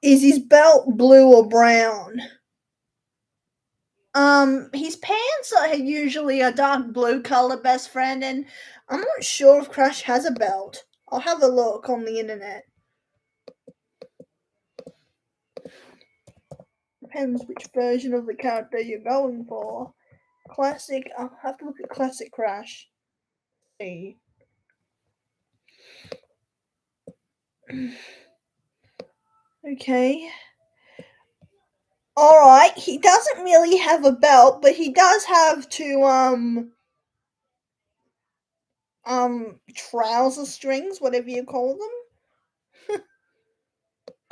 Is his belt blue or brown? His pants are usually a dark blue color, best friend, and I'm not sure if Crash has a belt. I'll have a look on the internet. Depends which version of the character you're going for. Classic, I'll have to look at Classic Crash. See. Okay. Alright, he doesn't really have a belt, but he does have two, trouser strings, whatever you call them.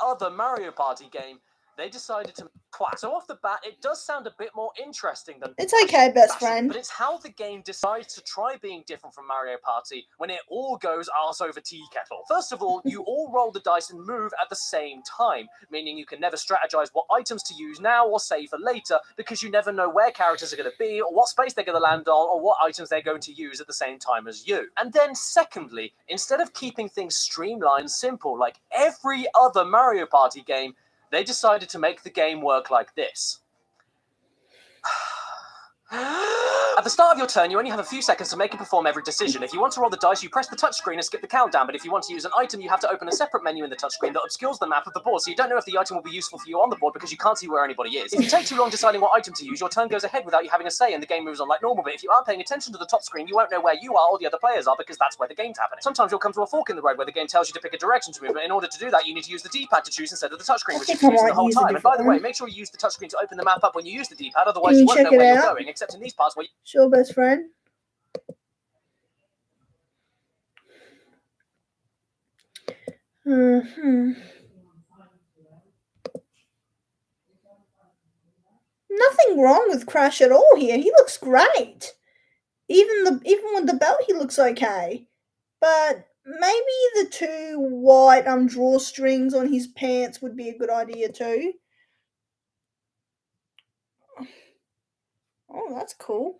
other Mario Party game, they decided to twat. So off the bat, it does sound a bit more interesting than... It's okay, best friend. But it's how the game decides to try being different from Mario Party when it all goes arse over tea kettle. First of all, you all roll the dice and move at the same time, meaning you can never strategize what items to use now or save for later, because you never know where characters are going to be, or what space they're going to land on, or what items they're going to use at the same time as you. And then secondly, instead of keeping things streamlined and simple like every other Mario Party game, they decided to make the game work like this. At the start of your turn, you only have a few seconds to make and perform every decision. If you want to roll the dice, you press the touchscreen and skip the countdown, but if you want to use an item, you have to open a separate menu in the touchscreen that obscures the map of the board, so you don't know if the item will be useful for you on the board because you can't see where anybody is. If you take too long deciding what item to use, your turn goes ahead without you having a say and the game moves on like normal, but if you aren't paying attention to the top screen, you won't know where you are or the other players are because that's where the game's happening. Sometimes you'll come to a fork in the road where the game tells you to pick a direction to move, but in order to do that, you need to use the D-pad to choose instead of the touchscreen, which you've been using the whole time. And by the way, make sure you use the touchscreen to open the map up when you use the D-pad, otherwise you won't know where you're going, except in these parts where you... Sure, best friend. Nothing wrong with Crash at all here. He looks great. Even with the belt, he looks okay. But maybe the two white drawstrings on his pants would be a good idea too. Oh, that's cool.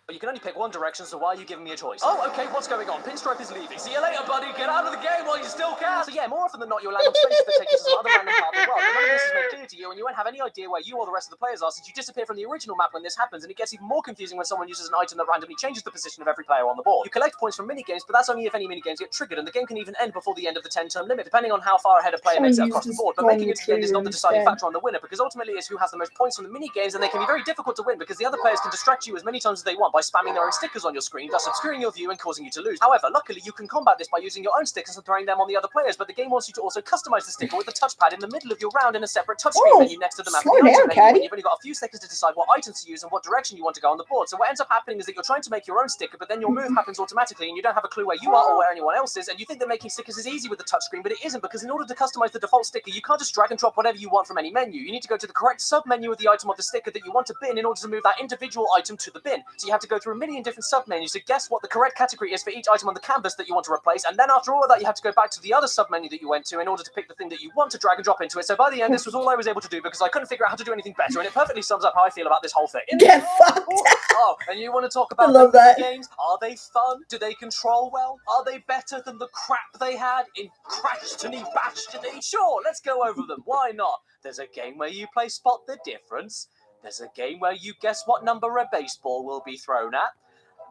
But you can only pick one direction, so why are you giving me a choice? Oh, okay, what's going on? Pinstripe is leaving. See you later, buddy. Get out of the game while you still can. So yeah, more often than not, you'll land on spaces that take you to some other random part of the world. But none of this is made clear to you, and you won't have any idea where you or the rest of the players are since you disappear from the original map when this happens, and it gets even more confusing when someone uses an item that randomly changes the position of every player on the board. You collect points from minigames, but that's only if any minigames get triggered, and the game can even end before the end of the 10-turn limit, depending on how far ahead a player makes it across the board. But making it to the end is not the deciding factor on the winner, because ultimately it's who has the most points from the minigames, and they can be very difficult to win because the other players can distract you as many times as they want by spamming their own stickers on your screen, thus obscuring your view and causing you to lose. However, luckily you can combat this by using your own stickers and throwing them on the other players, but the game wants you to also customize the sticker with the touchpad in the middle of your round in a separate touchscreen menu next to the map of the item menu, when you've only got a few seconds to decide what items to use and what direction you want to go on the board. So what ends up happening is that you're trying to make your own sticker, but then your move happens automatically and you don't have a clue where you are or where anyone else is, and you think that making stickers is easy with the touchscreen, but it isn't, because in order to customize the default sticker, you can't just drag and drop whatever you want from any menu. You need to go to the correct sub-menu of the item of the sticker that you want to bin in order to move that individual item to the bin. So you have to go through a million different sub-menus to guess what the correct category is for each item on the canvas that you want to replace, and then after all of that you have to go back to the other sub-menu that you went to in order to pick the thing that you want to drag and drop into it. So by the end, this was all I was able to do because I couldn't figure out how to do anything better, and it perfectly sums up how I feel about this whole thing. Get fucked! Oh, and you want to talk about I love that. games? Are they fun? Do they control well? Are they better than the crap they had in Crashtony Bashtony? Sure, let's go over them. Why not? There's a game where you play Spot the Difference. There's a game where you guess what number a baseball will be thrown at.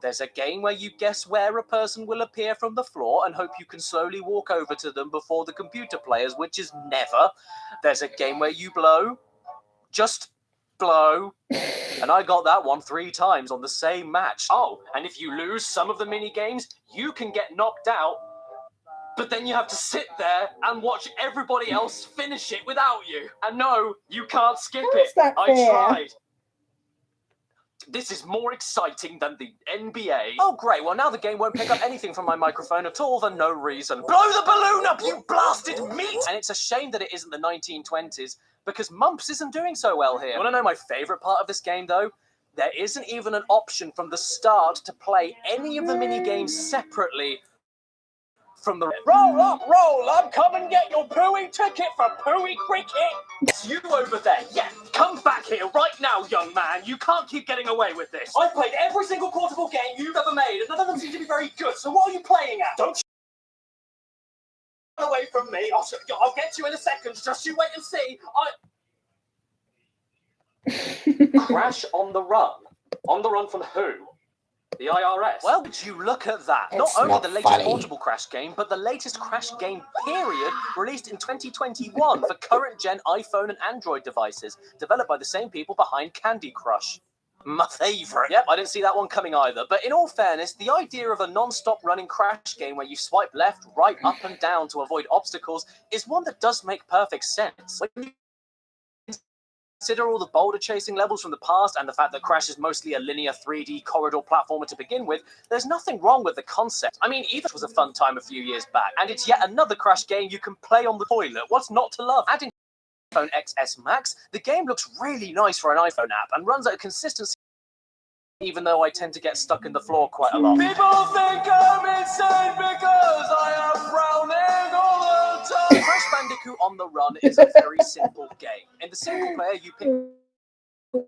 There's a game where you guess where a person will appear from the floor and hope you can slowly walk over to them before the computer players, which is never. There's a game where you blow. Just blow. And I got that one 3 times on the same match. Oh, and if you lose some of the mini games, you can get knocked out. But then you have to sit there and watch everybody else finish it without you. And no, you can't skip it. I tried. This is more exciting than the NBA. Oh, great. Well, now the game won't pick up anything from my microphone at all for no reason. Blow the balloon up, you blasted meat! And it's a shame that it isn't the 1920s, because Mumps isn't doing so well here. Want to know my favourite part of this game, though? There isn't even an option from the start to play any of the mini-games separately from the... Roll up, come and get your pooey ticket for pooey cricket. It's you over there, yeah, come back here right now, young man. You can't keep getting away with this. I've played every single portable game you've ever made, and none of them seem to be very good, so what are you playing at? Don't you away from me. I'll get you in a second, just you wait and see. Crash on the run. On the run from who? The IRS. Well, would you look at that? It's Not only not the latest funny. portable Crash game, but the latest Crash game period, released in 2021 for current-gen iPhone and Android devices, developed by the same people behind Candy Crush. My favourite. Yep, I didn't see that one coming either. But in all fairness, the idea of a non-stop running Crash game where you swipe left, right, up and down to avoid obstacles is one that does make perfect sense. When you consider all the boulder chasing levels from the past and the fact that Crash is mostly a linear 3D corridor platformer to begin with, there's nothing wrong with the concept. I mean, even was a fun time a few years back, and it's yet another Crash game you can play on the toilet. What's not to love? Adding iPhone XS Max, the game looks really nice for an iPhone app and runs at a consistency, even though I tend to get stuck in the floor quite a lot. People think I'm insane because I am frowning all the time. Crash Bandicoot on the Run is a very simple game. In the single player, you pick one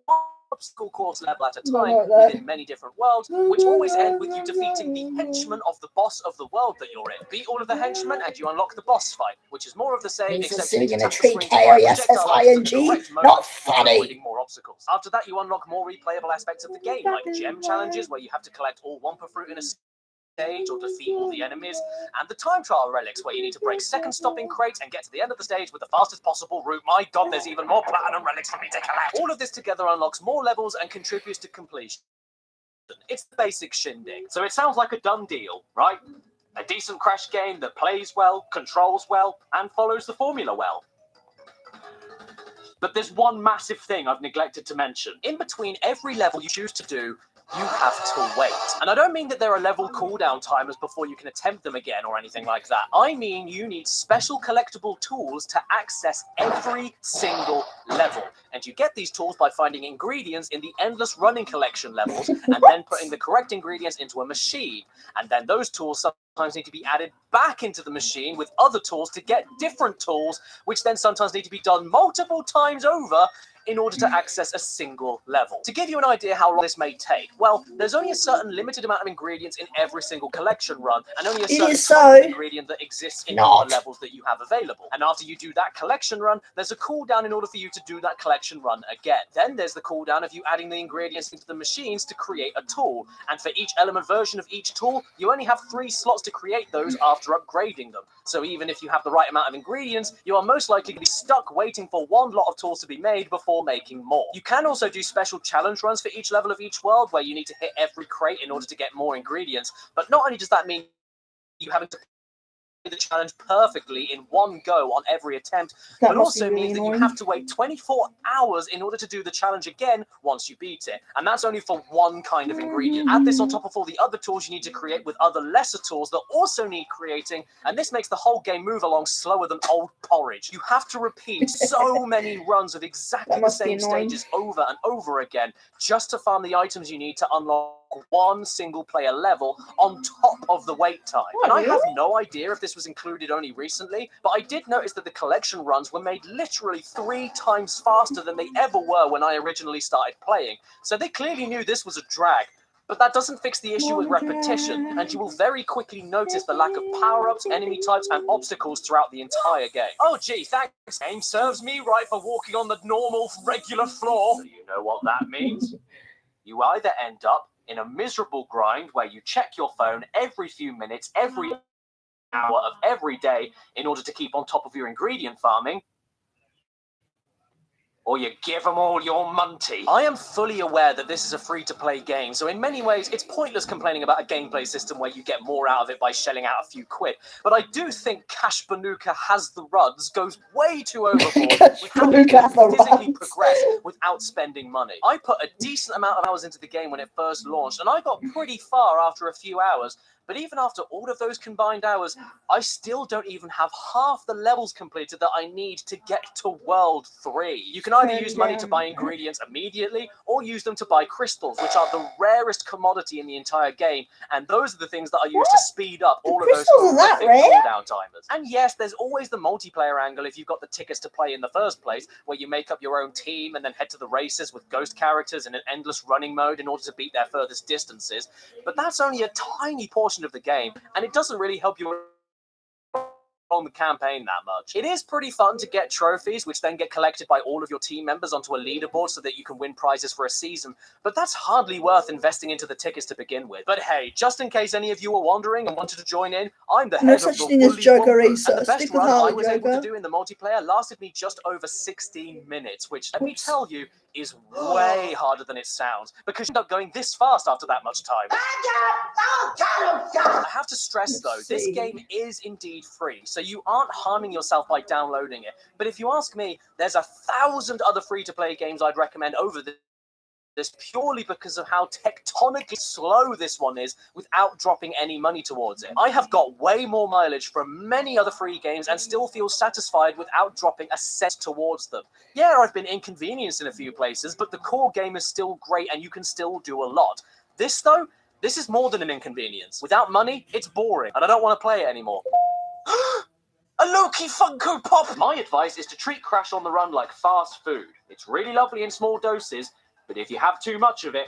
obstacle course level at a time within many different worlds, which always end with you defeating the henchman of the boss of the world that you're in. Beat all of the henchmen and you unlock the boss fight, which is more of the same, He's except sitting you in a tap the tree, screen to fire projectiles K-R-E-S-S-I-N-G, into the correct mode, not funny. avoiding more obstacles. After that, you unlock more replayable aspects of the game, like gem challenges, where you have to collect all Wumpa fruit in a stage or defeat all the enemies, and the time trial relics, where you need to break second stopping crates and get to the end of the stage with the fastest possible route. My god, there's even more platinum relics for me to collect. All of this together unlocks more levels and contributes to completion. It's the basic shindig. So it sounds like a done deal, right? A decent Crash game that plays well, controls well, and follows the formula well. But there's one massive thing I've neglected to mention. In between every level you choose to do, you have to wait. And I don't mean that there are level cooldown timers before you can attempt them again or anything like that. I mean you need special collectible tools to access every single level. And you get these tools by finding ingredients in the endless running collection levels and then putting the correct ingredients into a machine. And then those tools sometimes need to be added back into the machine with other tools to get different tools, which then sometimes need to be done multiple times over in order to access a single level. To give you an idea how long this may take, well, there's only a certain limited amount of ingredients in every single collection run, and only a certain type of ingredient that exists in all the levels that you have available. And after you do that collection run, there's a cooldown in order for you to do that collection run again. Then there's the cooldown of you adding the ingredients into the machines to create a tool. And for each element version of each tool, you only have 3 slots to create those after upgrading them. So even if you have the right amount of ingredients, you are most likely to be stuck waiting for one lot of tools to be made before making more. You can also do special challenge runs for each level of each world where you need to hit every crate in order to get more ingredients. But not only does that mean you having to the challenge perfectly in one go on every attempt, but also means that you have to wait 24 hours in order to do the challenge again once you beat it. And that's only for one kind of ingredient. Add this on top of all the other tools you need to create with other lesser tools that also need creating, and this makes the whole game move along slower than old porridge. You have to repeat so many runs of exactly the same stages over and over again just to farm the items you need to unlock one single player level on top of the wait time. And I have no idea if this was included only recently, but I did notice that the collection runs were made literally 3 times faster than they ever were when I originally started playing. So they clearly knew this was a drag. But that doesn't fix the issue with repetition, and you will very quickly notice the lack of power-ups, enemy types, and obstacles throughout the entire game. Oh gee, thanks, game serves me right for walking on the normal, regular floor. So you know what that means? You either end up in a miserable grind where you check your phone every few minutes, every hour of every day in order to keep on top of your ingredient farming, or you give them all your money. I am fully aware that this is a free-to-play game, so in many ways, it's pointless complaining about a gameplay system where you get more out of it by shelling out a few quid. But I do think Cash Banuka has the ruds goes way too overboard with how you can physically progress without spending money. I put a decent amount of hours into the game when it first launched, and I got pretty far after a few hours. But even after all of those combined hours, I still don't even have half the levels completed that I need to get to World 3. You can either use money to buy ingredients immediately, or use them to buy crystals, which are the rarest commodity in the entire game, and those are the things that are used to speed up all of those horrific cooldown timers. And yes, there's always the multiplayer angle if you've got the tickets to play in the first place, where you make up your own team and then head to the races with ghost characters in an endless running mode in order to beat their furthest distances. But that's only a tiny portion of the game, and it doesn't really help you on the campaign that much. It is pretty fun to get trophies, which then get collected by all of your team members onto a leaderboard so that you can win prizes for a season, but that's hardly worth investing into the tickets to begin with. But hey, just in case any of you were wondering and wanted to join in, I'm the head of the Woolly Wumpa, and the best run I was able to do in the multiplayer lasted me just over 16 minutes, which, let me tell you, is way harder than it sounds, because you end up going this fast after that much time. I have to stress though, this game is indeed free, so you aren't harming yourself by downloading it. But if you ask me, there's 1,000 other free-to-play games I'd recommend over this purely because of how tectonically slow this one is without dropping any money towards it. I have got way more mileage from many other free games and still feel satisfied without dropping a cent towards them. Yeah, I've been inconvenienced in a few places, but the core game is still great and you can still do a lot. This though, this is more than an inconvenience. Without money, it's boring and I don't want to play it anymore. A Loki Funko Pop! My advice is to treat Crash on the Run like fast food. It's really lovely in small doses, but if you have too much of it,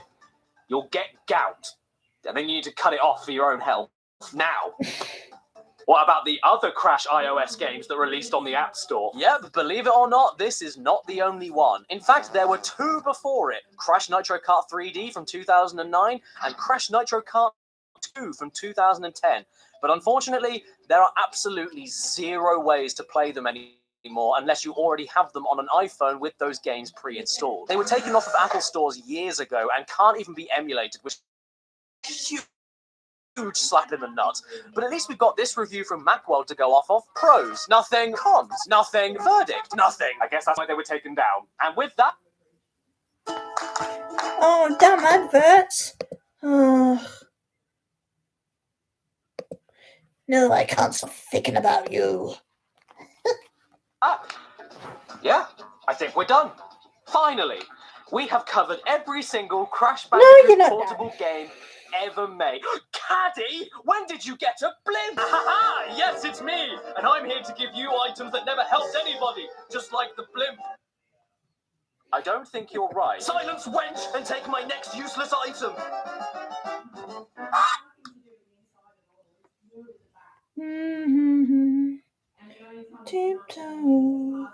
you'll get gout. And then you need to cut it off for your own health. Now. What about the other Crash iOS games that released on the App Store? Yep, believe it or not, this is not the only one. In fact, there were two before it. Crash Nitro Kart 3D from 2009 and Crash Nitro Kart 2 from 2010. But unfortunately, there are absolutely zero ways to play them anymore unless you already have them on an iPhone with those games pre-installed. They were taken off of Apple stores years ago and can't even be emulated, which is huge slap in the nuts. But at least we've got this review from Macworld to go off of. Pros, nothing. Cons, nothing. Verdict, nothing. I guess that's why they were taken down. And with that... Oh, damn adverts. No, I can't stop thinking about you. Yeah, I think we're done. Finally, we have covered every single Crash Bandicoot portable game ever made. Caddy, when did you get a blimp? Yes, it's me, and I'm here to give you items that never helped anybody, just like the blimp. I don't think you're right. Silence, wench, and take my next useless item. Tiptoe,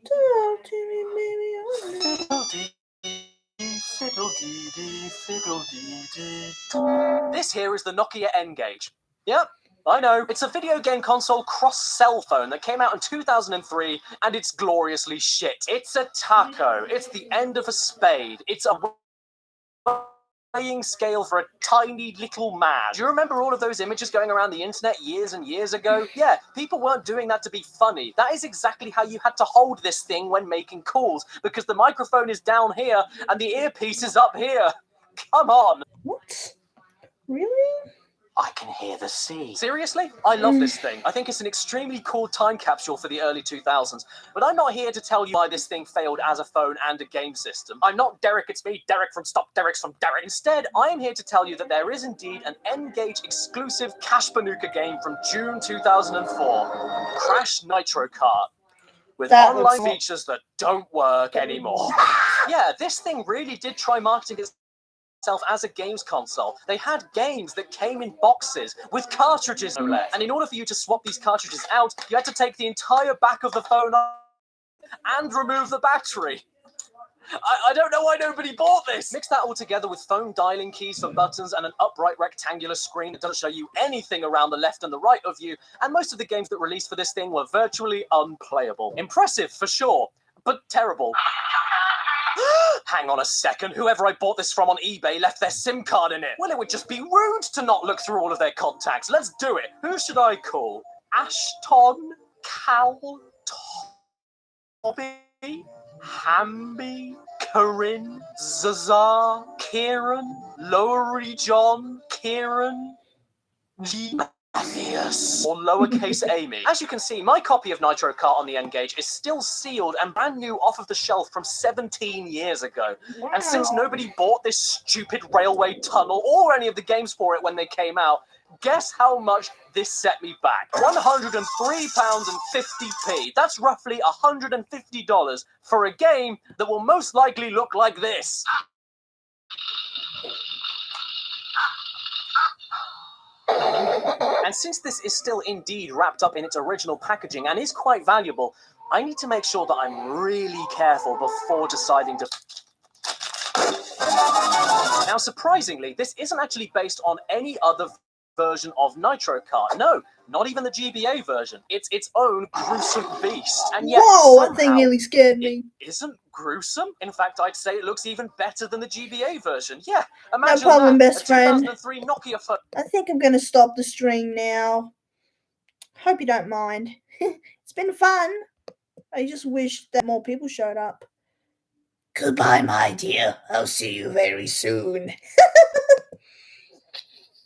talk to me, baby. This here is the Nokia N-Gage. Yep, I know. It's a video game console cross-cell phone that came out in 2003, and it's gloriously shit. It's a taco. It's the end of a spade. It's a weighing scale for a tiny little man. Do you remember all of those images going around the internet years and years ago? Yeah, people weren't doing that to be funny. That is exactly how you had to hold this thing when making calls, because the microphone is down here and the earpiece is up here. Come on. What? Really? I can hear the sea. Seriously? I love this thing. I think it's an extremely cool time capsule for the early 2000s. But I'm not here to tell you why this thing failed as a phone and a game system. I'm not Derek, it's me, Derek from Stop Derek's from Derek. Instead, I am here to tell you that there is indeed an N-Gage exclusive Cash Banuka game from June 2004. Crash Nitro Kart. With online features that don't work anymore. Yeah, this thing really did try marketing itself as a games console. They had games that came in boxes with cartridges, no less. And in order for you to swap these cartridges out, you had to take the entire back of the phone and remove the battery. I don't know why nobody bought this. Mix that all together with phone dialing keys for buttons and an upright rectangular screen that doesn't show you anything around the left and the right of you, and most of the games that released for this thing were virtually unplayable. Impressive, for sure, but terrible. Hang on a second, whoever I bought this from on eBay left their SIM card in it. Well, it would just be rude to not look through all of their contacts. Let's do it. Who should I call? Ashton? Cal? Toby? Hamby? Corinne? Zazar? Kieran? Lowery John? Kieran? G. Matthias, or lowercase Amy. As you can see, my copy of Nitro Kart on the N-Gage is still sealed and brand new off of the shelf from 17 years ago. Wow. And since nobody bought this stupid railway tunnel or any of the games for it when they came out, guess how much this set me back? £103.50. That's roughly $150 for a game that will most likely look like this. And since this is still indeed wrapped up in its original packaging and is quite valuable, I need to make sure that I'm really careful before deciding to... Now, surprisingly, this isn't actually based on any other version of Nitro Kart. No, not even the GBA version. It's its own gruesome beast. And yet, whoa, that thing nearly scared me. It isn't gruesome. In fact, I'd say it looks even better than the GBA version. Yeah, imagine no problem, that. best friend. 2003 Nokia phone. I think I'm going to stop the stream now. Hope you don't mind. It's been fun. I just wish that more people showed up. Goodbye, my dear. I'll see you very soon.